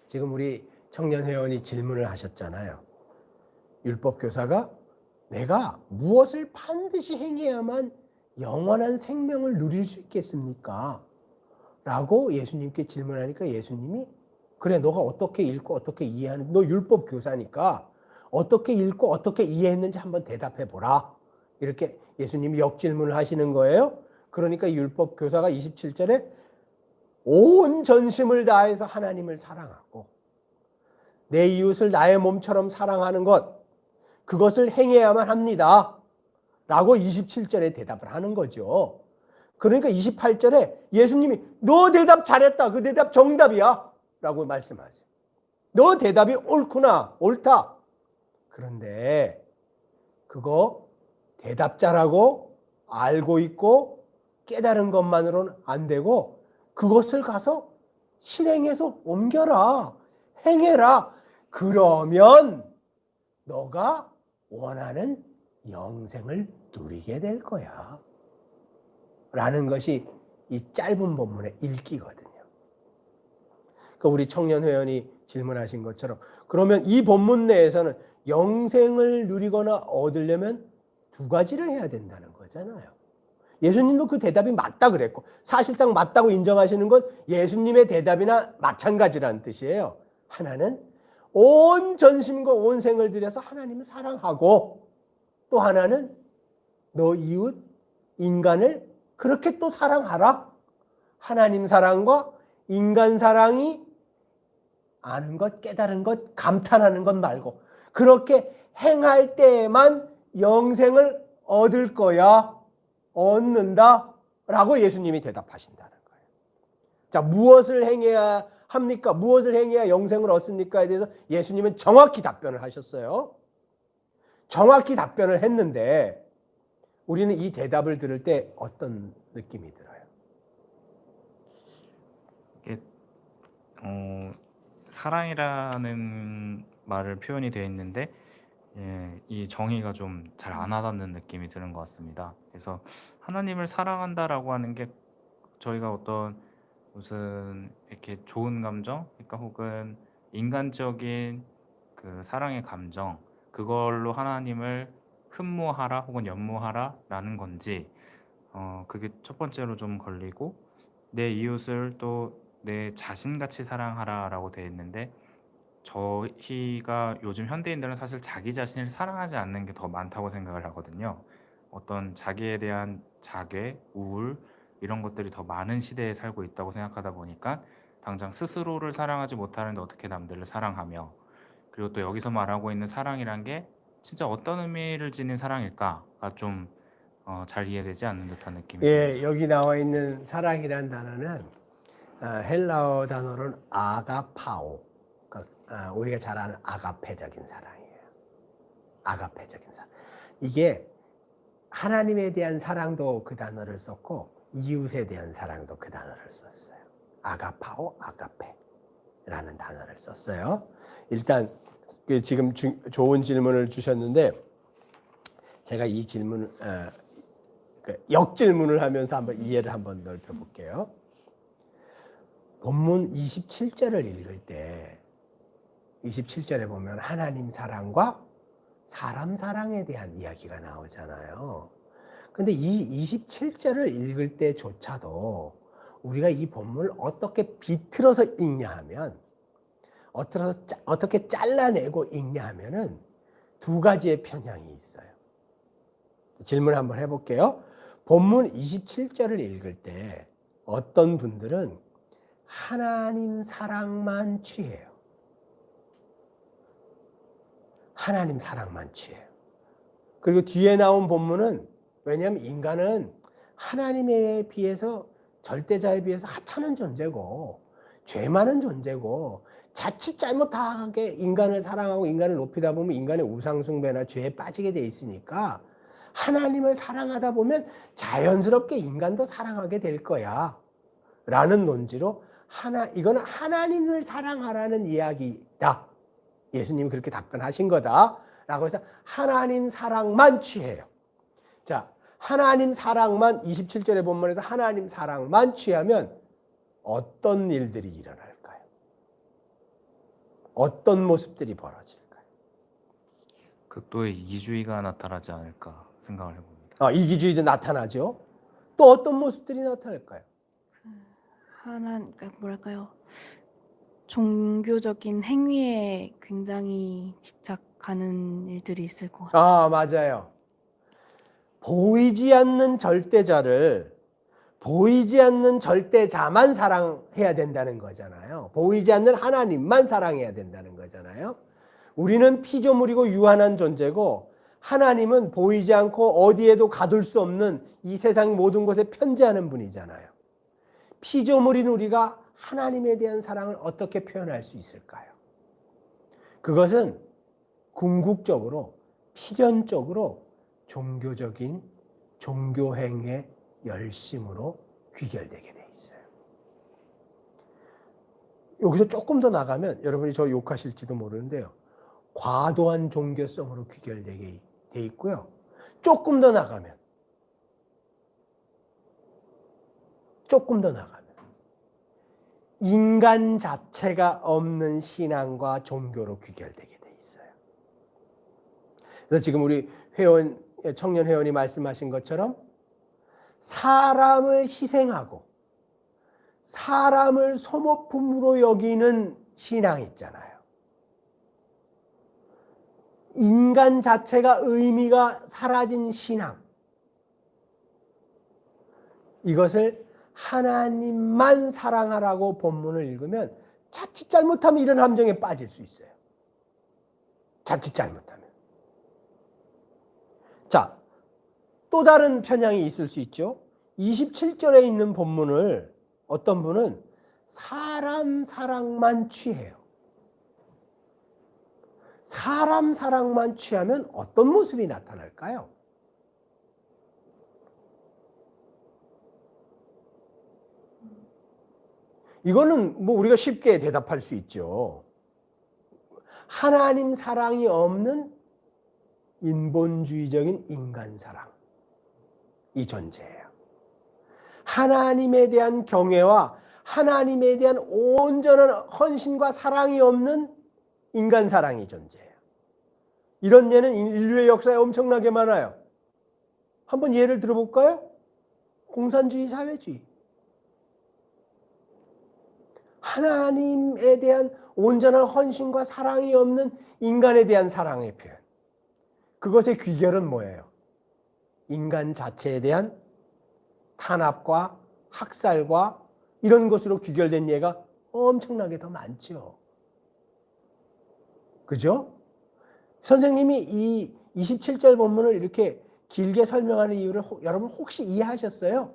지금 우리 청년 회원이 질문을 하셨잖아요. 율법 교사가 내가 무엇을 반드시 행해야만 영원한 생명을 누릴 수 있겠습니까? 라고 예수님께 질문하니까 예수님이 그래 너가 어떻게 읽고 어떻게 이해하는 너 율법 교사니까 어떻게 읽고 어떻게 이해했는지 한번 대답해 보라. 이렇게 예수님이 역질문을 하시는 거예요. 그러니까 율법 교사가 27절에 온 전심을 다해서 하나님을 사랑하고 내 이웃을 나의 몸처럼 사랑하는 것 그것을 행해야만 합니다. 라고 27절에 대답을 하는 거죠. 그러니까 28절에 예수님이 너 대답 잘했다. 그 대답 정답이야. 라고 말씀하세요. 너 대답이 옳구나. 옳다. 그런데 그거 대답자라고 알고 있고 깨달은 것만으로는 안 되고 그것을 가서 실행해서 옮겨라. 행해라. 그러면 너가 원하는 영생을 누리게 될 거야. 라는 것이 이 짧은 본문의 읽기거든요. 그러니까 우리 청년 회원이 질문하신 것처럼 그러면 이 본문 내에서는 영생을 누리거나 얻으려면 두 가지를 해야 된다는 거잖아요. 예수님도 그 대답이 맞다 그랬고 사실상 맞다고 인정하시는 건 예수님의 대답이나 마찬가지라는 뜻이에요. 하나는 온 전심과 온 생을 들여서 하나님을 사랑하고 또 하나는 너 이웃 인간을 그렇게 또 사랑하라. 하나님 사랑과 인간 사랑이 아는 것, 깨달은 것, 감탄하는 것 말고 그렇게 행할 때에만 영생을 얻을 거야. 얻는다. 라고 예수님이 대답하신다는 거예요. 자, 무엇을 행해야 합니까? 무엇을 행해야 영생을 얻습니까에 대해서 예수님은 정확히 답변을 하셨어요. 정확히 답변을 했는데 우리는 이 대답을 들을 때 어떤 느낌이 들어요? 이게 사랑이라는 말을 표현이 되어 있는데 이 정의가 좀 잘 안 와닿는 느낌이 드는 것 같습니다. 그래서 하나님을 사랑한다라고 하는 게 저희가 어떤 무슨 이렇게 좋은 감정, 그러니까 혹은 인간적인 그 사랑의 감정, 그걸로 하나님을 흠모하라 혹은 연모하라라는 건지, 그게 첫 번째로 좀 걸리고 내 이웃을 또 내 자신같이 사랑하라라고 되어 있는데 저희가 요즘 현대인들은 사실 자기 자신을 사랑하지 않는 게 더 많다고 생각을 하거든요. 어떤 자기에 대한 자괴, 우울 이런 것들이 더 많은 시대에 살고 있다고 생각하다 보니까 당장 스스로를 사랑하지 못하는데 어떻게 남들을 사랑하며 그리고 또 여기서 말하고 있는 사랑이란 게 진짜 어떤 의미를 지닌 사랑일까가 좀 잘 이해되지 않는 듯한 느낌이 듭니다. 여기 나와 있는 사랑이란 단어는 헬라어 단어로는 아가파오. 그러니까 우리가 잘 아는 아가페적인 사랑이에요. 아가페적인 사랑. 이게 하나님에 대한 사랑도 그 단어를 썼고 이웃에 대한 사랑도 그 단어를 썼어요. 아가파오, 아가페. 단어를 썼어요. 일단 지금 좋은 질문을 주셨는데 제가 이 질문을 역질문을 하면서 한번 이해를 한번 넓혀 볼게요. 본문 27절을 읽을 때 27절에 보면 하나님 사랑과 사람 사랑에 대한 이야기가 나오잖아요. 근데 이 27절을 읽을 때조차도 우리가 이 본문을 어떻게 비틀어서 읽냐 하면 어떻게 잘라내고 읽냐 하면은 두 가지의 편향이 있어요. 질문 한번 해볼게요. 본문 27절을 읽을 때 어떤 분들은 하나님 사랑만 취해요. 하나님 사랑만 취해요. 그리고 뒤에 나온 본문은 왜냐하면 인간은 하나님에 비해서 절대자에 비해서 하찮은 존재고 죄 많은 존재고 자칫 잘못하게 인간을 사랑하고 인간을 높이다 보면 인간의 우상숭배나 죄에 빠지게 돼 있으니까 하나님을 사랑하다 보면 자연스럽게 인간도 사랑하게 될 거야 라는 논지로 이거는 하나님을 사랑하라는 이야기다. 예수님이 그렇게 답변하신 거다 라고 해서 하나님 사랑만 취해요. 자, 하나님 사랑만 27절의 본문에서 하나님 사랑만 취하면 어떤 일들이 일어날까요? 어떤 모습들이 벌어질까요? 극도의 이기주의가 나타나지 않을까 생각을 해봅니다. 이기주의도 나타나죠. 또 어떤 모습들이 나타날까요? 그러니까 뭐랄까요? 종교적인 행위에 굉장히 집착하는 일들이 있을 것 같아요. 맞아요. 보이지 않는 절대자를 보이지 않는 절대자만 사랑해야 된다는 거잖아요. 보이지 않는 하나님만 사랑해야 된다는 거잖아요. 우리는 피조물이고 유한한 존재고 하나님은 보이지 않고 어디에도 가둘 수 없는 이 세상 모든 곳에 편재하는 분이잖아요. 피조물인 우리가 하나님에 대한 사랑을 어떻게 표현할 수 있을까요? 그것은 궁극적으로 필연적으로 종교적인 종교행위의 열심으로 귀결되게 돼 있어요. 여기서 조금 더 나가면 여러분이 저 욕하실지도 모르는데요. 과도한 종교성으로 귀결되게 돼 있고요. 조금 더 나가면 인간 자체가 없는 신앙과 종교로 귀결되게 돼 있어요. 그래서 지금 우리 청년 회원이 말씀하신 것처럼 사람을 희생하고 사람을 소모품으로 여기는 신앙 있잖아요. 인간 자체가 의미가 사라진 신앙. 이것을 하나님만 사랑하라고 본문을 읽으면 자칫 잘못하면 이런 함정에 빠질 수 있어요. 자칫 잘못하면. 자, 또 다른 편향이 있을 수 있죠. 27절에 있는 본문을 어떤 분은 사람 사랑만 취해요. 사람 사랑만 취하면 어떤 모습이 나타날까요? 이거는 뭐 우리가 쉽게 대답할 수 있죠. 하나님 사랑이 없는 인본주의적인 인간 사랑. 이 존재예요. 하나님에 대한 경외와 하나님에 대한 온전한 헌신과 사랑이 없는 인간 사랑이 존재해요. 이런 예는 인류의 역사에 엄청나게 많아요. 한번 예를 들어볼까요? 공산주의 사회주의. 하나님에 대한 온전한 헌신과 사랑이 없는 인간에 대한 사랑의 표현. 그것의 귀결은 뭐예요? 인간 자체에 대한 탄압과 학살과 이런 것으로 귀결된 예가 엄청나게 더 많죠. 그죠? 선생님이 이 27절 본문을 이렇게 길게 설명하는 이유를 여러분 혹시 이해하셨어요?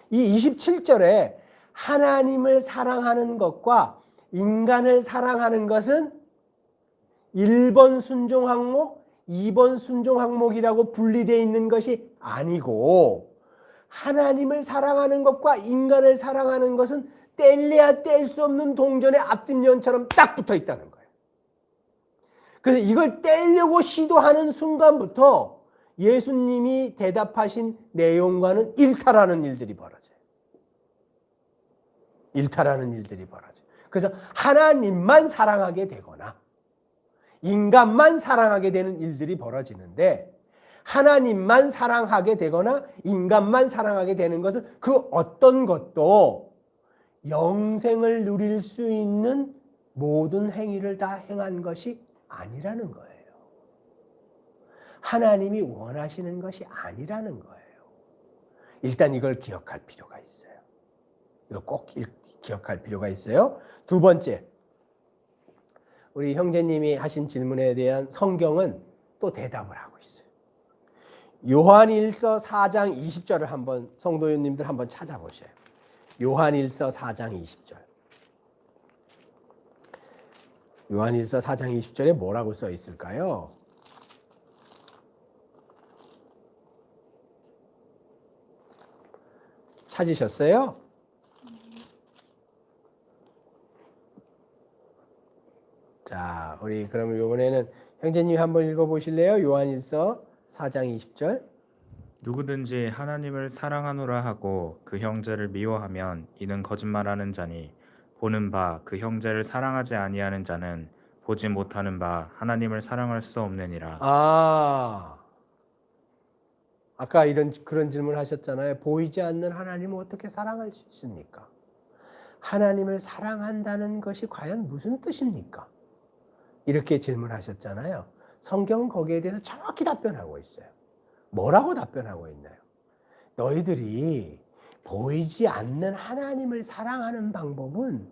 이 27절에 하나님을 사랑하는 것과 인간을 사랑하는 것은 1번 순종 항목, 2번 순종 항목이라고 분리되어 있는 것이 아니고 하나님을 사랑하는 것과 인간을 사랑하는 것은 뗄래야 뗄 수 없는 동전의 앞뒷면처럼 딱 붙어 있다는 거예요. 그래서 이걸 떼려고 시도하는 순간부터 예수님이 대답하신 내용과는 일탈하는 일들이 벌어져요. 일탈하는 일들이 벌어져요. 그래서 하나님만 사랑하게 되거나 인간만 사랑하게 되는 일들이 벌어지는데, 하나님만 사랑하게 되거나 인간만 사랑하게 되는 것은 그 어떤 것도 영생을 누릴 수 있는 모든 행위를 다 행한 것이 아니라는 거예요. 하나님이 원하시는 것이 아니라는 거예요. 일단 이걸 기억할 필요가 있어요. 이거 꼭 기억할 필요가 있어요. 두 번째, 우리 형제님이 하신 질문에 대한 성경은 또 대답을 하고 있어요. 요한일서 4장 20절을 한번 성도님들 한번 찾아보셔요. 요한일서 4장 20절. 요한일서 4장 20절에 뭐라고 써 있을까요? 찾으셨어요? 자, 우리 그러면 이번에는 형제님이 한번 읽어보실래요? 요한일서 4장 20절. 누구든지 하나님을 사랑하노라 하고 그 형제를 미워하면 이는 거짓말하는 자니 보는 바 그 형제를 사랑하지 아니하는 자는 보지 못하는 바 하나님을 사랑할 수 없느니라. 아까 그런 질문 하셨잖아요. 보이지 않는 하나님을 어떻게 사랑할 수 있습니까? 하나님을 사랑한다는 것이 과연 무슨 뜻입니까? 이렇게 질문하셨잖아요. 성경은 거기에 대해서 정확히 답변하고 있어요. 뭐라고 답변하고 있나요? 너희들이 보이지 않는 하나님을 사랑하는 방법은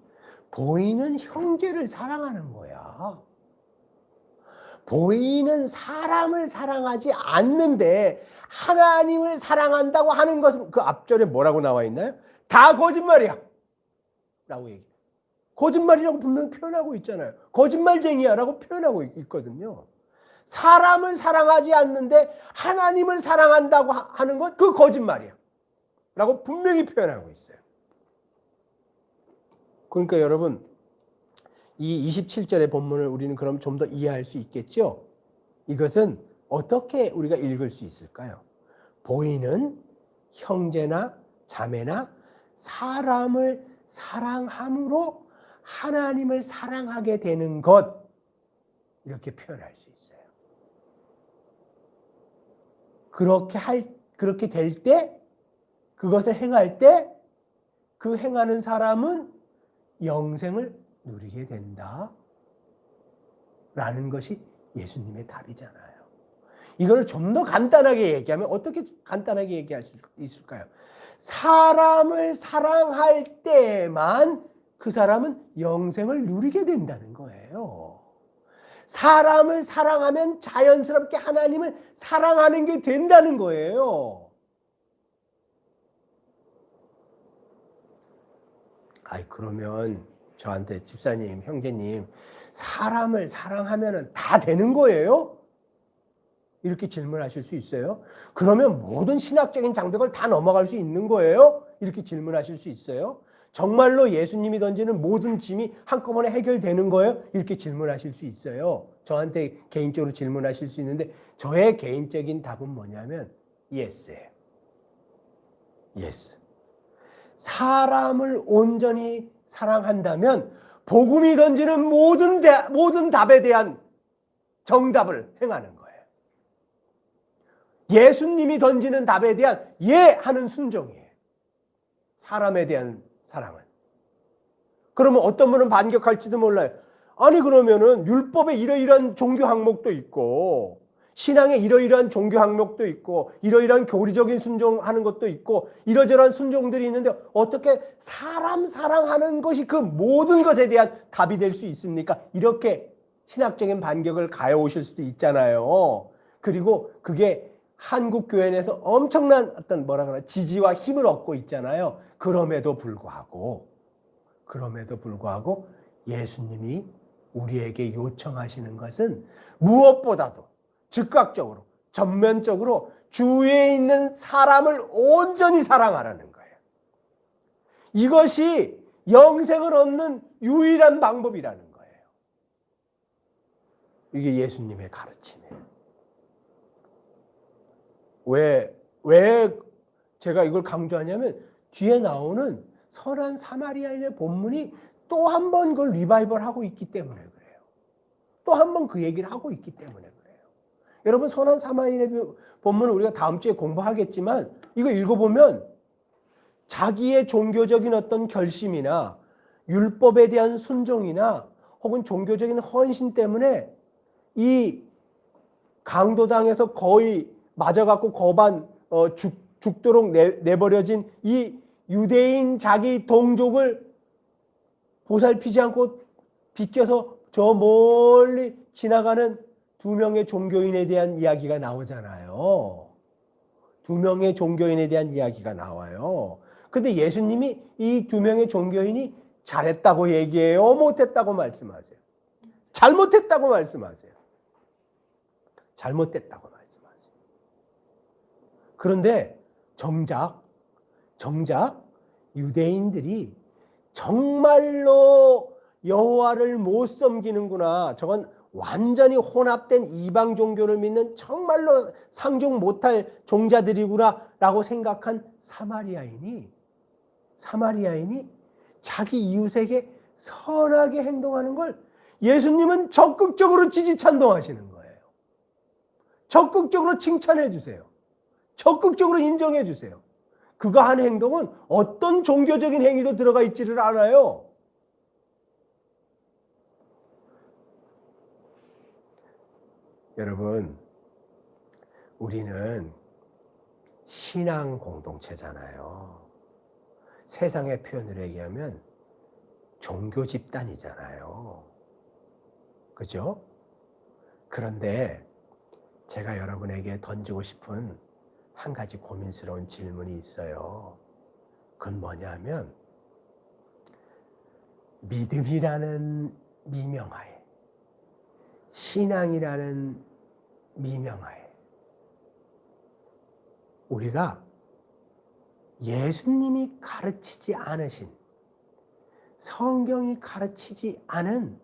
보이는 형제를 사랑하는 거야. 보이는 사람을 사랑하지 않는데 하나님을 사랑한다고 하는 것은 그 앞절에 뭐라고 나와 있나요? 다 거짓말이야 라고 얘기해요. 거짓말이라고 분명히 표현하고 있잖아요. 거짓말쟁이야 라고 표현하고 있거든요. 사람을 사랑하지 않는데 하나님을 사랑한다고 하는 것, 그 거짓말이야 라고 분명히 표현하고 있어요. 그러니까 여러분, 이 27절의 본문을 우리는 그럼 좀 더 이해할 수 있겠죠? 이것은 어떻게 우리가 읽을 수 있을까요? 보이는 형제나 자매나 사람을 사랑함으로 하나님을 사랑하게 되는 것, 이렇게 표현할 수 있어요. 그렇게 될 때, 그것을 행할 때, 그 행하는 사람은 영생을 누리게 된다 라는 것이 예수님의 답이잖아요. 이걸 좀 더 간단하게 얘기하면 어떻게 간단하게 얘기할 수 있을까요? 사람을 사랑할 때만 그 사람은 영생을 누리게 된다는 거예요. 사람을 사랑하면 자연스럽게 하나님을 사랑하는 게 된다는 거예요. 그러면 저한테 집사님, 형제님, 사람을 사랑하면 다 되는 거예요? 이렇게 질문하실 수 있어요. 그러면 모든 신학적인 장벽을 다 넘어갈 수 있는 거예요? 이렇게 질문하실 수 있어요. 정말로 예수님이 던지는 모든 짐이 한꺼번에 해결되는 거예요? 이렇게 질문하실 수 있어요. 저한테 개인적으로 질문하실 수 있는데 저의 개인적인 답은 뭐냐면 yes예요. yes. 사람을 온전히 사랑한다면 복음이 던지는 모든 답에 대한 정답을 행하는 거예요. 예수님이 던지는 답에 대한 예 하는 순종이에요. 사람에 대한 사랑은. 그러면 어떤 분은 반격할지도 몰라요. 아니 그러면은 율법에 이러이러한 종교 항목도 있고 신앙에 이러이러한 종교 항목도 있고 이러이러한 교리적인 순종하는 것도 있고 이러저러한 순종들이 있는데 어떻게 사람 사랑하는 것이 그 모든 것에 대한 답이 될 수 있습니까? 이렇게 신학적인 반격을 가해오실 수도 있잖아요. 그리고 그게 한국 교회에서 엄청난 어떤 지지와 힘을 얻고 있잖아요. 그럼에도 불구하고 예수님이 우리에게 요청하시는 것은 무엇보다도 즉각적으로 전면적으로 주위에 있는 사람을 온전히 사랑하라는 거예요. 이것이 영생을 얻는 유일한 방법이라는 거예요. 이게 예수님의 가르침이에요. 왜 제가 이걸 강조하냐면 뒤에 나오는 선한 사마리아인의 본문이 또 한 번 그걸 리바이벌 하고 있기 때문에 그래요. 또 한 번 그 얘기를 하고 있기 때문에 그래요. 여러분 선한 사마리아인의 본문은 우리가 다음 주에 공부하겠지만 이거 읽어보면 자기의 종교적인 어떤 결심이나 율법에 대한 순종이나 혹은 종교적인 헌신 때문에 이 강도당에서 거의 맞아갖고 죽도록 내버려진 이 유대인 자기 동족을 보살피지 않고 비껴서 저 멀리 지나가는 두 명의 종교인에 대한 이야기가 나오잖아요. 두 명의 종교인에 대한 이야기가 나와요. 근데 예수님이 이 두 명의 종교인이 잘했다고 얘기해요? 못했다고 말씀하세요? 잘못했다고 말씀하세요? 잘못됐다고 말씀하세요. 그런데 정작 유대인들이 정말로 여호와를 못 섬기는구나. 저건 완전히 혼합된 이방 종교를 믿는 정말로 상종 못할 종자들이구나 라고 생각한 사마리아인이 자기 이웃에게 선하게 행동하는 걸 예수님은 적극적으로 지지찬동하시는 거예요. 적극적으로 칭찬해 주세요. 적극적으로 인정해 주세요. 그가 한 행동은 어떤 종교적인 행위도 들어가 있지를 않아요. 여러분, 우리는 신앙 공동체잖아요. 세상의 표현으로 얘기하면 종교 집단이잖아요. 그죠? 그런데 제가 여러분에게 던지고 싶은 한 가지 고민스러운 질문이 있어요. 그건 뭐냐면 믿음이라는 미명하에, 신앙이라는 미명하에 우리가 예수님이 가르치지 않으신, 성경이 가르치지 않은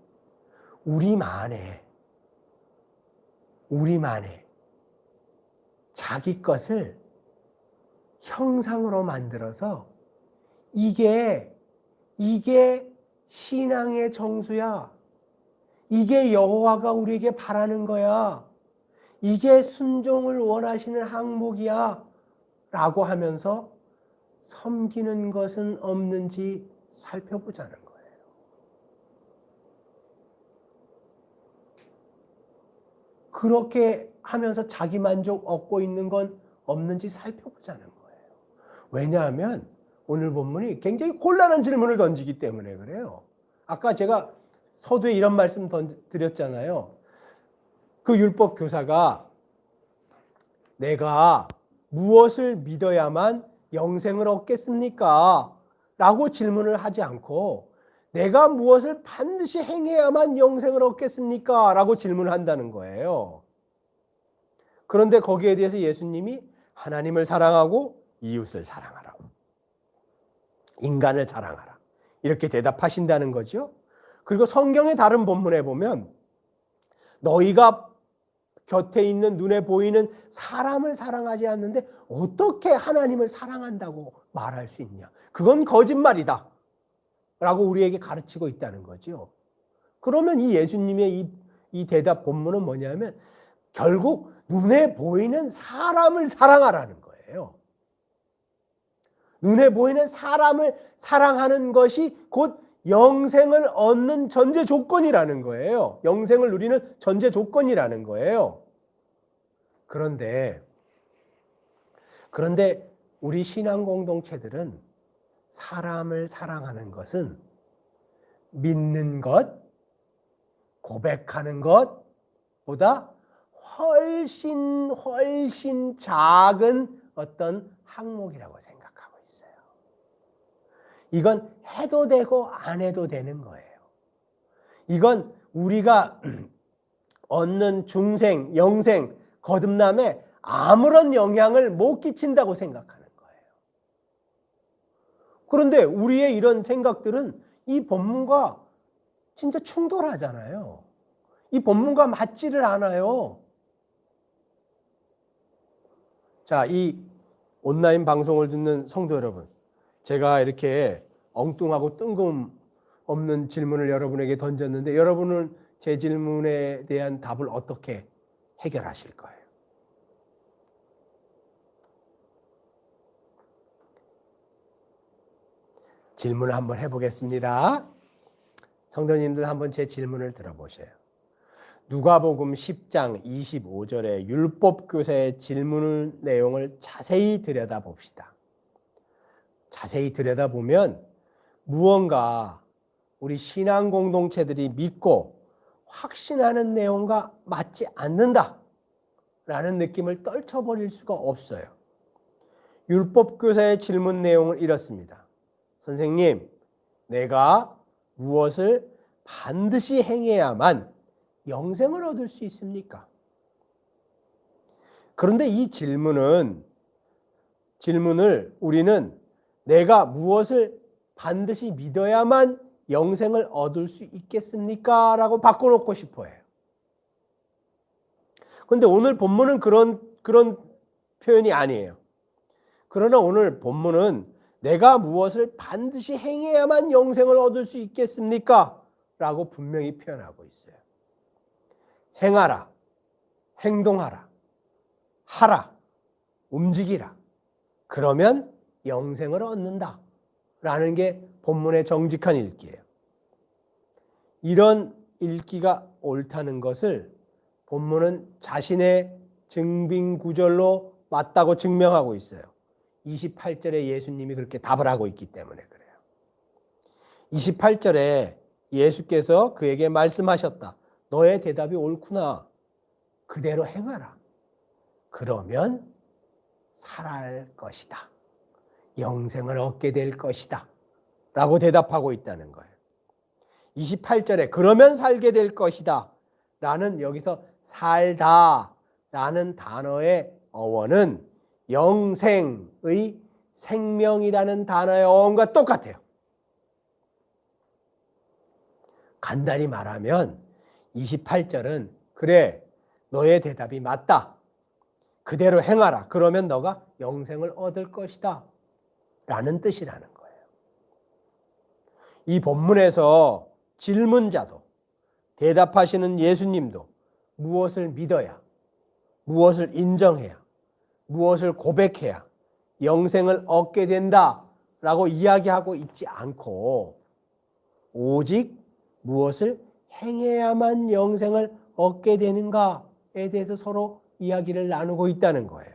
우리만의 자기 것을 형상으로 만들어서 이게 신앙의 정수야. 이게 여호와가 우리에게 바라는 거야. 이게 순종을 원하시는 항목이야. 라고 하면서 섬기는 것은 없는지 살펴보자는 거예요. 그렇게 하면서 자기 만족 얻고 있는 건 없는지 살펴보자는 거예요. 왜냐하면 오늘 본문이 굉장히 곤란한 질문을 던지기 때문에 그래요. 아까 제가 서두에 이런 말씀 드렸잖아요. 그 율법 교사가 내가 무엇을 믿어야만 영생을 얻겠습니까? 라고 질문을 하지 않고 내가 무엇을 반드시 행해야만 영생을 얻겠습니까? 라고 질문을 한다는 거예요. 그런데 거기에 대해서 예수님이 하나님을 사랑하고 이웃을 사랑하라고, 인간을 사랑하라, 이렇게 대답하신다는 거죠. 그리고 성경의 다른 본문에 보면 너희가 곁에 있는 눈에 보이는 사람을 사랑하지 않는데 어떻게 하나님을 사랑한다고 말할 수 있냐? 그건 거짓말이다 라고 우리에게 가르치고 있다는 거죠. 그러면 이 예수님의 이 대답 본문은 뭐냐면 결국 눈에 보이는 사람을 사랑하라는 거예요. 눈에 보이는 사람을 사랑하는 것이 곧 영생을 얻는 전제 조건이라는 거예요. 영생을 누리는 전제 조건이라는 거예요. 그런데 우리 신앙 공동체들은 사람을 사랑하는 것은 믿는 것, 고백하는 것보다 훨씬 작은 어떤 항목이라고 생각하고 있어요. 이건 해도 되고 안 해도 되는 거예요. 이건 우리가 얻는 중생, 영생, 거듭남에 아무런 영향을 못 끼친다고 생각하는 거예요. 그런데 우리의 이런 생각들은 이 본문과 진짜 충돌하잖아요. 이 본문과 맞지를 않아요. 자, 이 온라인 방송을 듣는 성도 여러분, 제가 이렇게 엉뚱하고 뜬금없는 질문을 여러분에게 던졌는데 여러분은 제 질문에 대한 답을 어떻게 해결하실 거예요? 질문을 한번 해보겠습니다. 성도님들 한번 제 질문을 들어보세요. 누가복음 10장 25절에 율법교사의 질문 내용을 자세히 들여다봅시다. 자세히 들여다보면 무언가 우리 신앙 공동체들이 믿고 확신하는 내용과 맞지 않는다라는 느낌을 떨쳐버릴 수가 없어요. 율법교사의 질문 내용은 이렇습니다. 선생님, 내가 무엇을 반드시 행해야만 영생을 얻을 수 있습니까? 그런데 이 질문을 우리는 내가 무엇을 반드시 믿어야만 영생을 얻을 수 있겠습니까? 라고 바꿔놓고 싶어 해요. 그런데 오늘 본문은 그런 표현이 아니에요. 그러나 오늘 본문은 내가 무엇을 반드시 행해야만 영생을 얻을 수 있겠습니까? 라고 분명히 표현하고 있어요. 행하라, 행동하라, 하라, 움직이라. 그러면 영생을 얻는다. 라는 게 본문의 정직한 읽기예요. 이런 읽기가 옳다는 것을 본문은 자신의 증빙 구절로 맞다고 증명하고 있어요. 28절에 예수님이 그렇게 답을 하고 있기 때문에 그래요. 28절에 예수께서 그에게 말씀하셨다. 너의 대답이 옳구나. 그대로 행하라. 그러면 살아날 것이다. 영생을 얻게 될 것이다. 라고 대답하고 있다는 거예요. 28절에 그러면 살게 될 것이다. 라는 여기서 살다 라는 단어의 어원은 영생의 생명이라는 단어의 어원과 똑같아요. 간단히 말하면 28절은 그래, 너의 대답이 맞다. 그대로 행하라. 그러면 너가 영생을 얻을 것이다. 라는 뜻이라는 거예요. 이 본문에서 질문자도 대답하시는 예수님도 무엇을 믿어야, 무엇을 인정해야, 무엇을 고백해야 영생을 얻게 된다라고 이야기하고 있지 않고 오직 무엇을 행해야만 영생을 얻게 되는가에 대해서 서로 이야기를 나누고 있다는 거예요.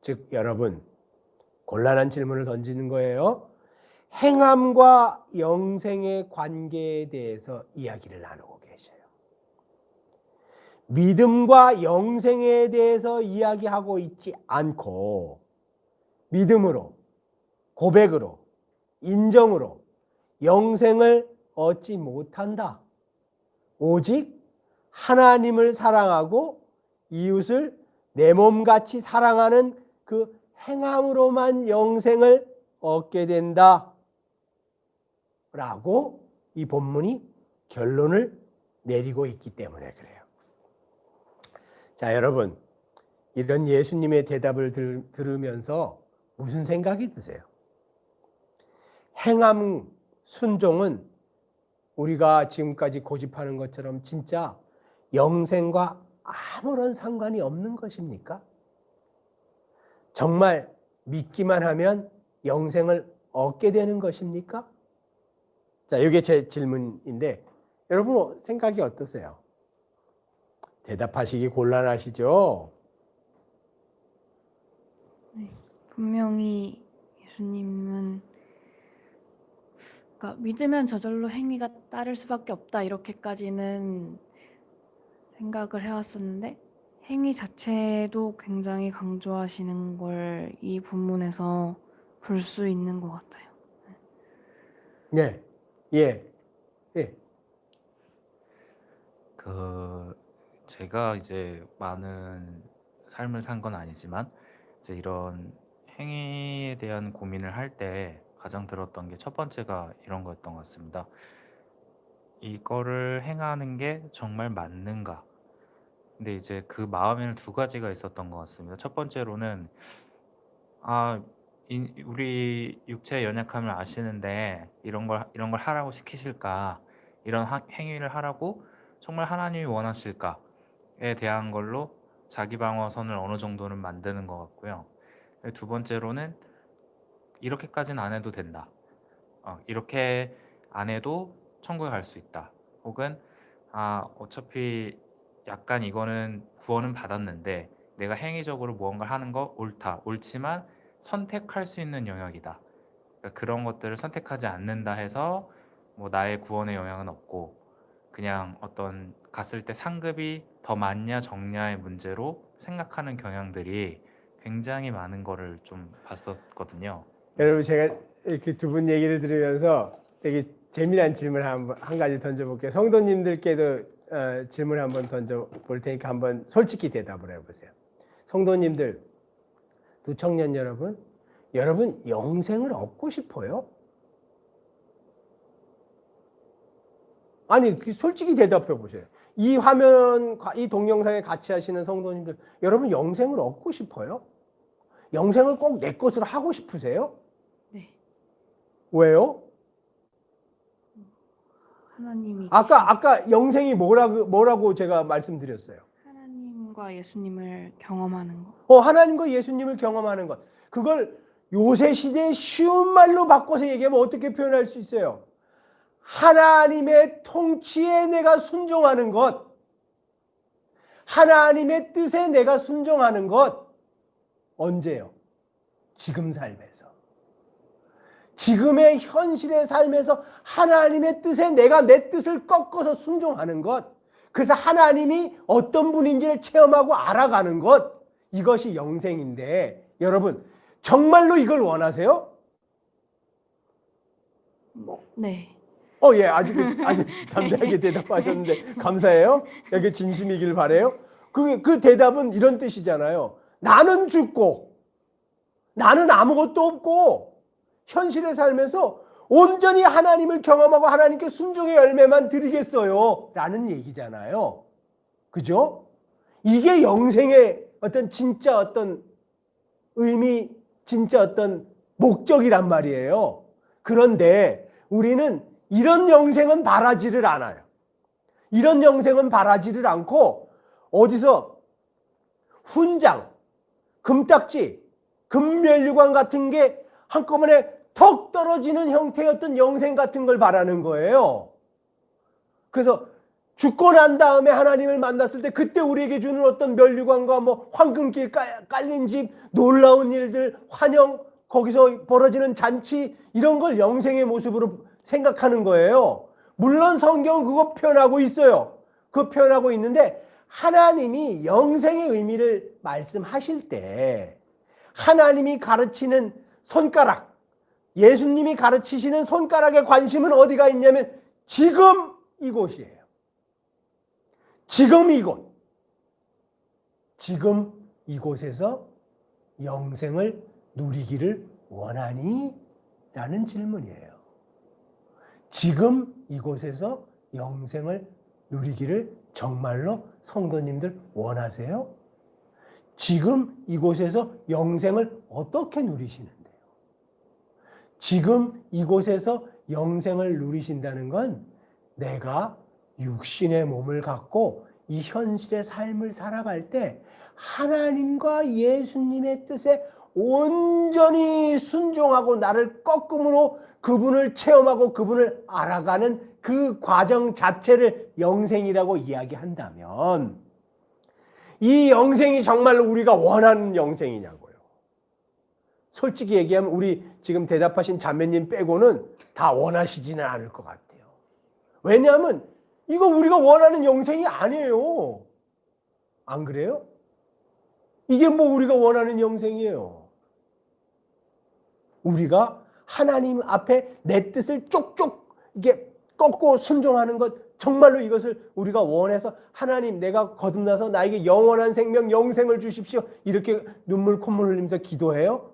즉 여러분, 곤란한 질문을 던지는 거예요. 행함과 영생의 관계에 대해서 이야기를 나누고 계셔요. 믿음과 영생에 대해서 이야기하고 있지 않고 믿음으로, 고백으로, 인정으로 영생을 얻지 못한다. 오직 하나님을 사랑하고 이웃을 내 몸같이 사랑하는 그 행함으로만 영생을 얻게 된다. 라고 이 본문이 결론을 내리고 있기 때문에 그래요. 자, 여러분, 이런 예수님의 대답을 들으면서 무슨 생각이 드세요? 행함, 순종은 우리가 지금까지 고집하는 것처럼 진짜 영생과 아무런 상관이 없는 것입니까? 정말 믿기만 하면 영생을 얻게 되는 것입니까? 자, 이게 제 질문인데 여러분 생각이 어떠세요? 대답하시기 곤란하시죠? 네, 분명히 예수님은 그러니까 믿으면 저절로 행위가 따를 수밖에 없다 이렇게까지는 생각을 해왔었는데 행위 자체도 굉장히 강조하시는 걸 이 본문에서 볼 수 있는 것 같아요. 네, 예, 예. 제가 이제 많은 삶을 산 건 아니지만 이제 이런 행위에 대한 고민을 할 때 가장 들었던 게 첫 번째가 이런 거였던 것 같습니다. 이거를 행하는 게 정말 맞는가? 근데 이제 그 마음에는 두 가지가 있었던 것 같습니다. 첫 번째로는 아, 우리 육체의 연약함을 아시는데 이런 걸 하라고 시키실까? 이런 행위를 하라고 정말 하나님이 원하실까에 대한 걸로 자기 방어선을 어느 정도는 만드는 것 같고요. 두 번째로는 이렇게까지는 안 해도 된다. 이렇게 안 해도 천국에 갈 수 있다. 혹은 어차피 약간 이거는 구원은 받았는데 내가 행위적으로 무언가를 하는 거 옳다. 옳지만 선택할 수 있는 영역이다. 그러니까 그런 것들을 선택하지 않는다 해서 뭐 나의 구원에 영향은 없고 그냥 어떤 갔을 때 상급이 더 많냐 적냐의 문제로 생각하는 경향들이 굉장히 많은 거를 좀 봤었거든요. 여러분 제가 이렇게 두 분 얘기를 들으면서 되게 재미난 질문 한 가지 던져볼게요. 성도님들께도 질문 한번 던져볼 테니까 한번 솔직히 대답을 해보세요. 성도님들, 두 청년 여러분, 여러분 영생을 얻고 싶어요? 아니 솔직히 대답해 보세요. 이 화면, 이 동영상에 같이 하시는 성도님들, 여러분 영생을 얻고 싶어요? 영생을 꼭 내 것으로 하고 싶으세요? 네. 왜요? 하나님이 아까 영생이 뭐라고 제가 말씀드렸어요. 하나님과 예수님을 경험하는 거. 하나님과 예수님을 경험하는 것. 그걸 요새 시대의 쉬운 말로 바꿔서 얘기하면 어떻게 표현할 수 있어요? 하나님의 통치에 내가 순종하는 것. 하나님의 뜻에 내가 순종하는 것. 언제요? 지금 삶에서. 지금의 현실의 삶에서 하나님의 뜻에 내가 내 뜻을 꺾어서 순종하는 것. 그래서 하나님이 어떤 분인지를 체험하고 알아가는 것. 이것이 영생인데 여러분 정말로 이걸 원하세요? 네. 예, 아주 담대하게 대답하셨는데 감사해요. 여기 진심이길 바래요. 그 대답은 이런 뜻이잖아요. 나는 죽고 나는 아무것도 없고 현실의 삶에서 온전히 하나님을 경험하고 하나님께 순종의 열매만 드리겠어요 라는 얘기잖아요. 그죠? 이게 영생의 진짜 어떤 의미, 진짜 어떤 목적이란 말이에요. 그런데 우리는 이런 영생은 바라지를 않아요. 이런 영생은 바라지를 않고 어디서 훈장, 금딱지, 금면류관 같은 게 한꺼번에 턱 떨어지는 형태의 어떤 영생 같은 걸 바라는 거예요. 그래서 죽고 난 다음에 하나님을 만났을 때 그때 우리에게 주는 어떤 면류관과 뭐 황금길 깔린 집, 놀라운 일들, 환영, 거기서 벌어지는 잔치 이런 걸 영생의 모습으로 생각하는 거예요. 물론 성경은 그거 표현하고 있어요. 그거 표현하고 있는데 하나님이 영생의 의미를 말씀하실 때 하나님이 가르치는 손가락, 예수님이 가르치시는 손가락의 관심은 어디가 있냐면 지금 이곳이에요. 지금 이곳. 지금 이곳에서 영생을 누리기를 원하니? 라는 질문이에요. 지금 이곳에서 영생을 누리기를 정말로 성도님들 원하세요? 지금 이곳에서 영생을 어떻게 누리시는데요? 지금 이곳에서 영생을 누리신다는 건 내가 육신의 몸을 갖고 이 현실의 삶을 살아갈 때 하나님과 예수님의 뜻에 온전히 순종하고 나를 꺾음으로 그분을 체험하고 그분을 알아가는 그 과정 자체를 영생이라고 이야기한다면 이 영생이 정말로 우리가 원하는 영생이냐고요. 솔직히 얘기하면 우리 지금 대답하신 자매님 빼고는 다 원하시지는 않을 것 같아요. 왜냐하면 이거 우리가 원하는 영생이 아니에요. 안 그래요? 이게 뭐 우리가 원하는 영생이에요. 우리가 하나님 앞에 내 뜻을 쪽쪽 이게 꺾고 순종하는 것 정말로 이것을 우리가 원해서 하나님 내가 거듭나서 나에게 영원한 생명 영생을 주십시오. 이렇게 눈물 콧물 흘리면서 기도해요?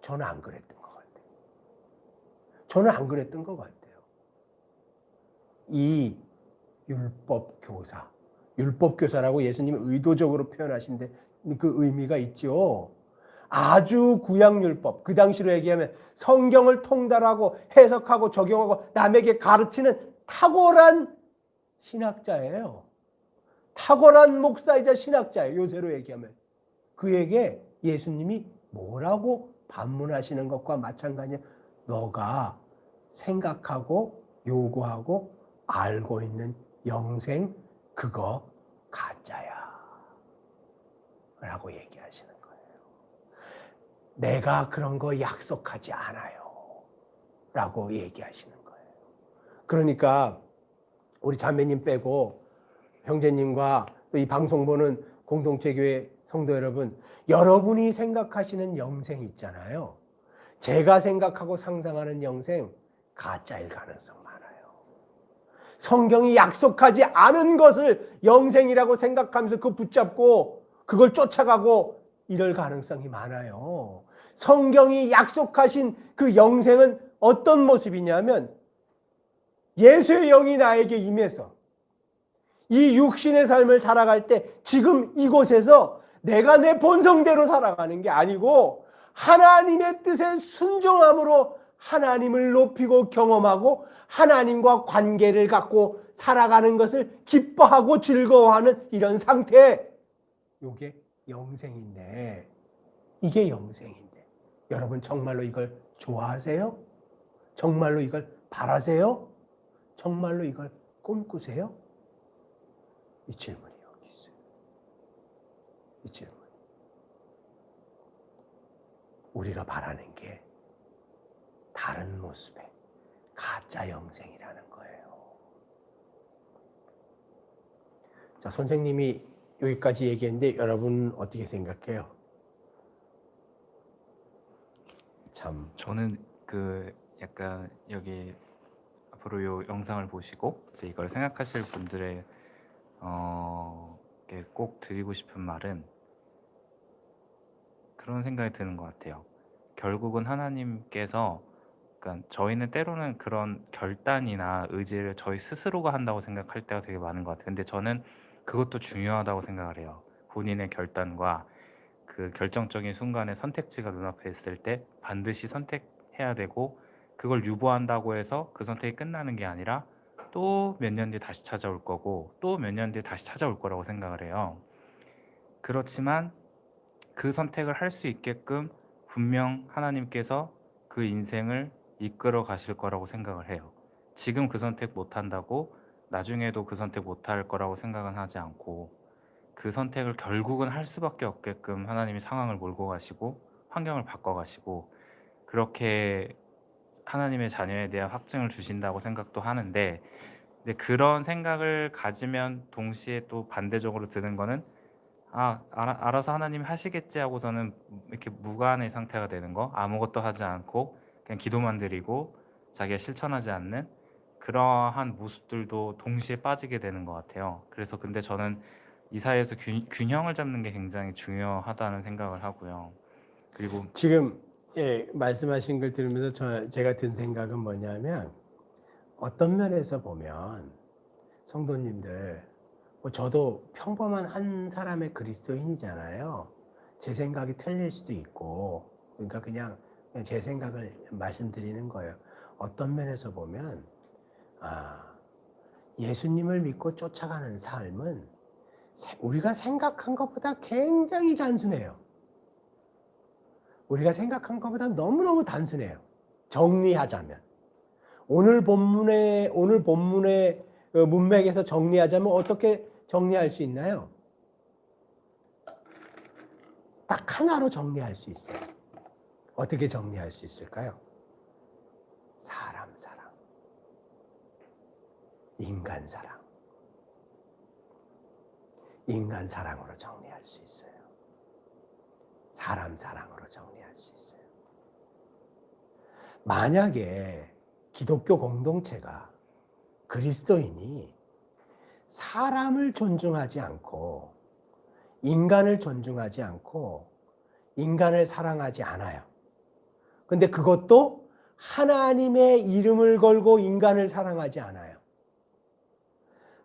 저는 안 그랬던 것 같아요. 저는 안 그랬던 것 같아요. 이 율법교사라고 예수님이 의도적으로 표현하신데 그 의미가 있죠. 아주 구약율법, 그 당시로 얘기하면 성경을 통달하고 해석하고 적용하고 남에게 가르치는 탁월한 신학자예요. 탁월한 목사이자 신학자예요. 요새로 얘기하면. 그에게 예수님이 뭐라고 반문하시는 것과 마찬가지야. 너가 생각하고 요구하고 알고 있는 영생 그거 가짜야 라고 얘기하시는 거예요. 내가 그런 거 약속하지 않아요 라고 얘기하시는 거예요. 그러니까 우리 자매님 빼고 형제님과 또 이 방송 보는 공동체 교회 성도 여러분, 여러분이 생각하시는 영생 있잖아요. 제가 생각하고 상상하는 영생 가짜일 가능성 많아요. 성경이 약속하지 않은 것을 영생이라고 생각하면서 그거 붙잡고 그걸 쫓아가고 이럴 가능성이 많아요. 성경이 약속하신 그 영생은 어떤 모습이냐면 예수의 영이 나에게 임해서 이 육신의 삶을 살아갈 때 지금 이곳에서 내가 내 본성대로 살아가는 게 아니고 하나님의 뜻에 순종함으로 하나님을 높이고 경험하고 하나님과 관계를 갖고 살아가는 것을 기뻐하고 즐거워하는 이런 상태. 이게 영생인데, 이게 영생인데 여러분 정말로 이걸 좋아하세요? 정말로 이걸 바라세요? 정말로 이걸 꿈꾸세요? 이 질문이 여기 있어요. 이 질문. 우리가 바라는 게 다른 모습의 가짜 영생이라는 거예요. 자, 선생님이 여기까지 얘기했는데 여러분 어떻게 생각해요? 참. 저는 그 약간 여기 앞으로 요 영상을 보시고 이제 이걸 생각하실 분들의 꼭 드리고 싶은 말은 그런 생각이 드는 것 같아요. 결국은 하나님께서, 그러니까 저희는 때로는 그런 결단이나 의지를 저희 스스로가 한다고 생각할 때가 되게 많은 것 같아요. 근데 저는 그것도 중요하다고 생각을 해요. 본인의 결단과 그 결정적인 순간에 선택지가 눈앞에 있을 때 반드시 선택해야 되고, 그걸 유보한다고 해서 그 선택이 끝나는 게 아니라 또 몇 년 뒤에 다시 찾아올 거고 또 몇 년 뒤에 다시 찾아올 거라고 생각을 해요. 그렇지만 그 선택을 할 수 있게끔 분명 하나님께서 그 인생을 이끌어 가실 거라고 생각을 해요. 지금 그 선택 못 한다고 나중에도 그 선택 못 할 거라고 생각은 하지 않고, 그 선택을 결국은 할 수밖에 없게끔 하나님이 상황을 몰고 가시고 환경을 바꿔 가시고 그렇게 하나님의 자녀에 대한 확증을 주신다고 생각도 하는데, 근데 그런 생각을 가지면 동시에 또 반대적으로 드는 거는 알아서 하나님이 하시겠지 하고서는 이렇게 무관의 상태가 되는 거, 아무것도 하지 않고 그냥 기도만 드리고 자기가 실천하지 않는 그러한 모습들도 동시에 빠지게 되는 것 같아요. 그래서 근데 저는 이 사이에서 균형을 잡는 게 굉장히 중요하다는 생각을 하고요. 그리고 지금 말씀하신 걸 들으면서 제가 든 생각은 뭐냐면, 어떤 면에서 보면 성도님들, 저도 평범한 한 사람의 그리스도인이잖아요. 제 생각이 틀릴 수도 있고, 그러니까 그냥 제 생각을 말씀드리는 거예요. 어떤 면에서 보면 예수님을 믿고 쫓아가는 삶은 우리가 생각한 것보다 굉장히 단순해요. 우리가 생각한 것보다 너무너무 단순해요. 정리하자면. 오늘 본문의 문맥에서 정리하자면 어떻게 정리할 수 있나요? 딱 하나로 정리할 수 있어요. 어떻게 정리할 수 있을까요? 사람 사랑, 인간 사랑, 인간 사랑으로 정리할 수 있어요. 사람 사랑으로 정리할 수 있어요. 만약에 기독교 공동체가, 그리스도인이 사람을 존중하지 않고 인간을 존중하지 않고 인간을 사랑하지 않아요. 근데 그것도 하나님의 이름을 걸고 인간을 사랑하지 않아요.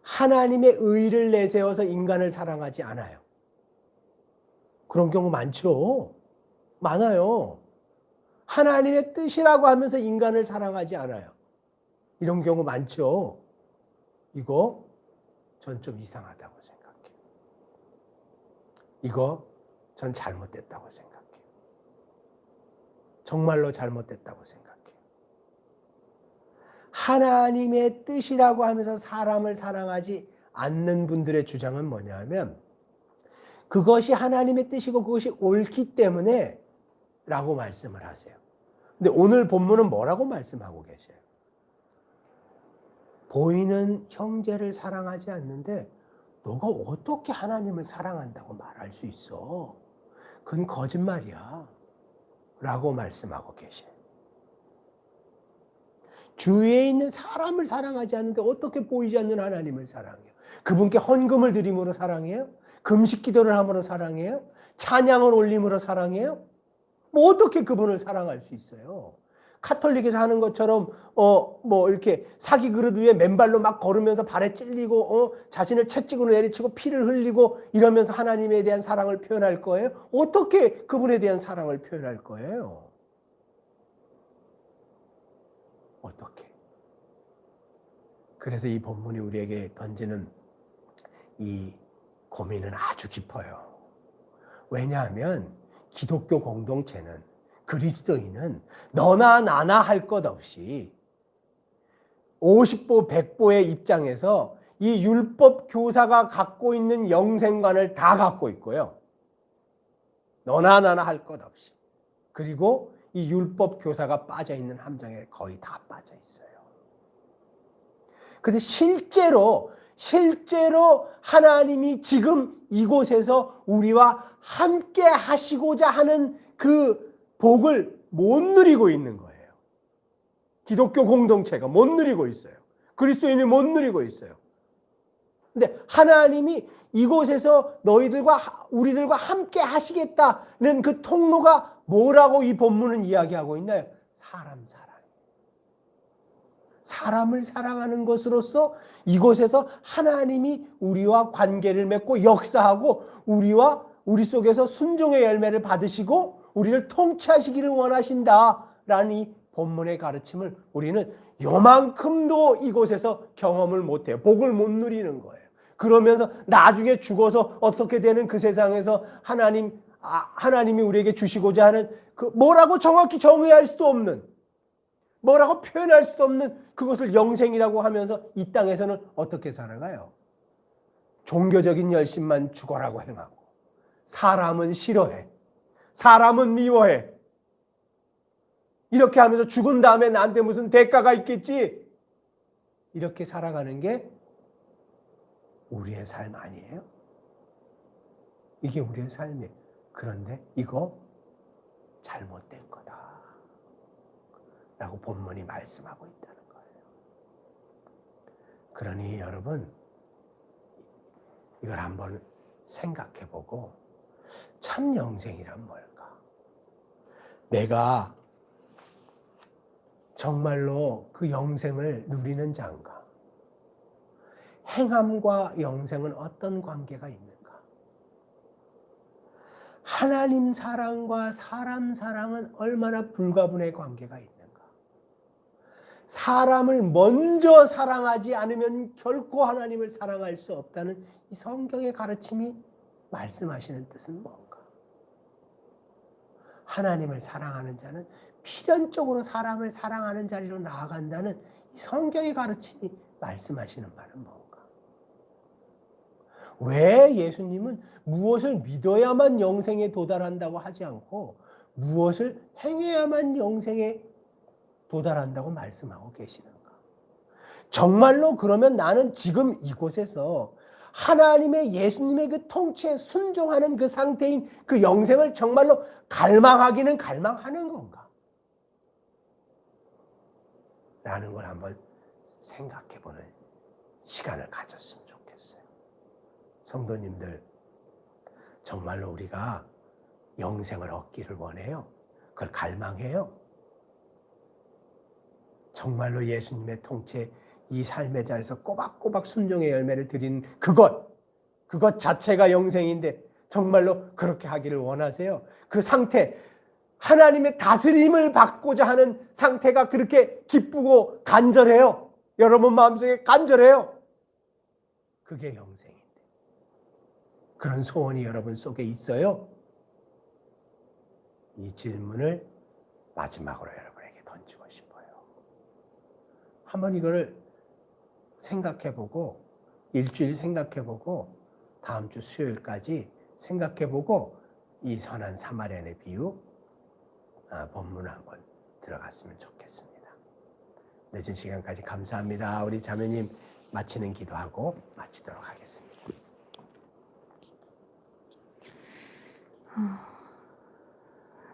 하나님의 의를 내세워서 인간을 사랑하지 않아요. 그런 경우 많죠. 많아요. 하나님의 뜻이라고 하면서 인간을 사랑하지 않아요. 이런 경우 많죠. 이거 전 좀 이상하다고 생각해요. 이거 전 잘못됐다고 생각해요. 정말로 잘못됐다고 생각해요. 하나님의 뜻이라고 하면서 사람을 사랑하지 않는 분들의 주장은 뭐냐면 그것이 하나님의 뜻이고 그것이 옳기 때문에 라고 말씀을 하세요. 근데 오늘 본문은 뭐라고 말씀하고 계세요? 보이는 형제를 사랑하지 않는데 너가 어떻게 하나님을 사랑한다고 말할 수 있어? 그건 거짓말이야. 라고 말씀하고 계세요. 주위에 있는 사람을 사랑하지 않는데 어떻게 보이지 않는 하나님을 사랑해요? 그분께 헌금을 드림으로 사랑해요? 금식 기도를 함으로 사랑해요? 찬양을 올림으로 사랑해요? 뭐 어떻게 그분을 사랑할 수 있어요? 카톨릭에서 하는 것처럼 뭐 이렇게 사기 그릇 위에 맨발로 막 걸으면서 발에 찔리고 자신을 채찍으로 내리치고 피를 흘리고 이러면서 하나님에 대한 사랑을 표현할 거예요? 어떻게 그분에 대한 사랑을 표현할 거예요? 어떻게? 그래서 이 본문이 우리에게 던지는 이 고민은 아주 깊어요. 왜냐하면 기독교 공동체는 그리스도인은 너나 나나 할 것 없이 50보 100보의 입장에서 이 율법 교사가 갖고 있는 영생관을 다 갖고 있고요. 너나 나나 할 것 없이. 그리고 이 율법 교사가 빠져 있는 함정에 거의 다 빠져 있어요. 그래서 실제로 하나님이 지금 이곳에서 우리와 함께 하시고자 하는 그 복을 못 누리고 있는 거예요. 기독교 공동체가 못 누리고 있어요. 그리스도인이 못 누리고 있어요. 근데 하나님이 이곳에서 우리들과 함께 하시겠다는 그 통로가 뭐라고 이 본문은 이야기하고 있나요? 사람 사랑. 사람을 사랑하는 것으로서 이곳에서 하나님이 우리와 관계를 맺고 역사하고 우리 속에서 순종의 열매를 받으시고 우리를 통치하시기를 원하신다라는 이 본문의 가르침을 우리는 요만큼도 이곳에서 경험을 못해요. 복을 못 누리는 거예요. 그러면서 나중에 죽어서 어떻게 되는 그 세상에서 하나님이 우리에게 주시고자 하는 그 뭐라고 정확히 정의할 수도 없는, 뭐라고 표현할 수도 없는 그것을 영생이라고 하면서 이 땅에서는 어떻게 살아가요? 종교적인 열심만 죽어라고 행하고 사람은 싫어해. 사람은 미워해. 이렇게 하면서 죽은 다음에 나한테 무슨 대가가 있겠지? 이렇게 살아가는 게 우리의 삶 아니에요? 이게 우리의 삶이에요. 그런데 이거 잘못된 거다 라고 본문이 말씀하고 있다는 거예요. 그러니 여러분 이걸 한번 생각해보고 참 영생이란 뭘까? 내가 정말로 그 영생을 누리는 자인가? 행함과 영생은 어떤 관계가 있는가? 하나님 사랑과 사람 사랑은 얼마나 불가분의 관계가 있는가? 사람을 먼저 사랑하지 않으면 결코 하나님을 사랑할 수 없다는 이 성경의 가르침이 말씀하시는 뜻은 뭔가? 하나님을 사랑하는 자는 필연적으로 사람을 사랑하는 자리로 나아간다는 이 성경의 가르침이 말씀하시는 바는 뭔가? 왜 예수님은 무엇을 믿어야만 영생에 도달한다고 하지 않고 무엇을 행해야만 영생에 도달한다고 말씀하고 계시는가? 정말로 그러면 나는 지금 이곳에서 하나님의 예수님의 그 통치에 순종하는 그 상태인 그 영생을 정말로 갈망하기는 갈망하는 건가? 라는 걸 한번 생각해보는 시간을 가졌으면 좋겠어요. 성도님들, 정말로 우리가 영생을 얻기를 원해요? 그걸 갈망해요? 정말로 예수님의 통치에 이 삶의 자리에서 꼬박꼬박 순종의 열매를 드리는 그것 자체가 영생인데 정말로 그렇게 하기를 원하세요? 그 상태, 하나님의 다스림을 받고자 하는 상태가 그렇게 기쁘고 간절해요. 여러분 마음속에 간절해요. 그게 영생인데. 그런 소원이 여러분 속에 있어요? 이 질문을 마지막으로 여러분에게 던지고 싶어요. 한번 이걸 생각해보고 일주일 생각해보고 다음 주 수요일까지 생각해보고 이 선한 사마리아인의 비유 본문을 한번 들어갔으면 좋겠습니다. 늦은 시간까지 감사합니다. 우리 자매님 마치는 기도하고 마치도록 하겠습니다.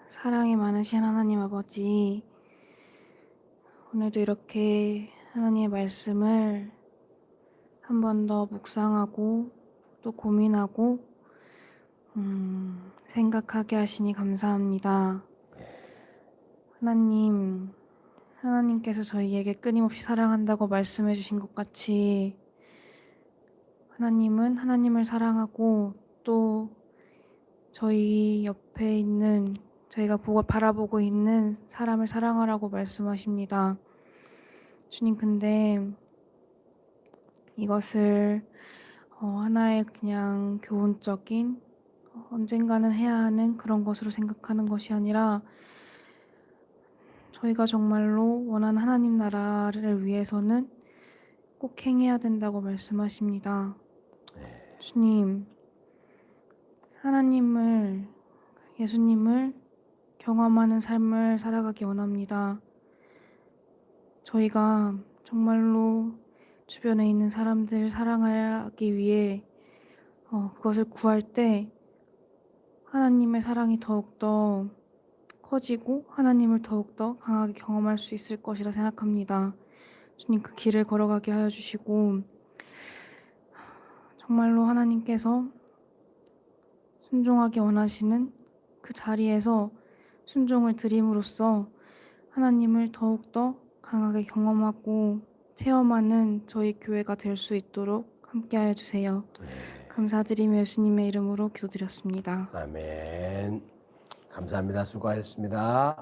사랑이 많으신 하나님 아버지, 오늘도 이렇게 하나님의 말씀을 한 번 더 묵상하고 또 고민하고 생각하게 하시니 감사합니다. 하나님께서 저희에게 끊임없이 사랑한다고 말씀해 주신 것 같이 하나님은 하나님을 사랑하고 또 저희 옆에 있는 저희가 바라보고 있는 사람을 사랑하라고 말씀하십니다. 주님, 근데 이것을 하나의 그냥 교훈적인 언젠가는 해야 하는 그런 것으로 생각하는 것이 아니라 저희가 정말로 원하는 하나님 나라를 위해서는 꼭 행해야 된다고 말씀하십니다. 주님, 예수님을 경험하는 삶을 살아가기 원합니다. 저희가 정말로 주변에 있는 사람들을 사랑하기 위해 그것을 구할 때 하나님의 사랑이 더욱더 커지고 하나님을 더욱더 강하게 경험할 수 있을 것이라 생각합니다. 주님, 그 길을 걸어가게 하여 주시고 정말로 하나님께서 순종하기 원하시는 그 자리에서 순종을 드림으로써 하나님을 더욱더 강하게 경험하고 체험하는 저희 교회가 될 수 있도록 함께하여 주세요. 감사드리며 예수님의 이름으로 기도드렸습니다. 아멘. 감사합니다. 수고하셨습니다.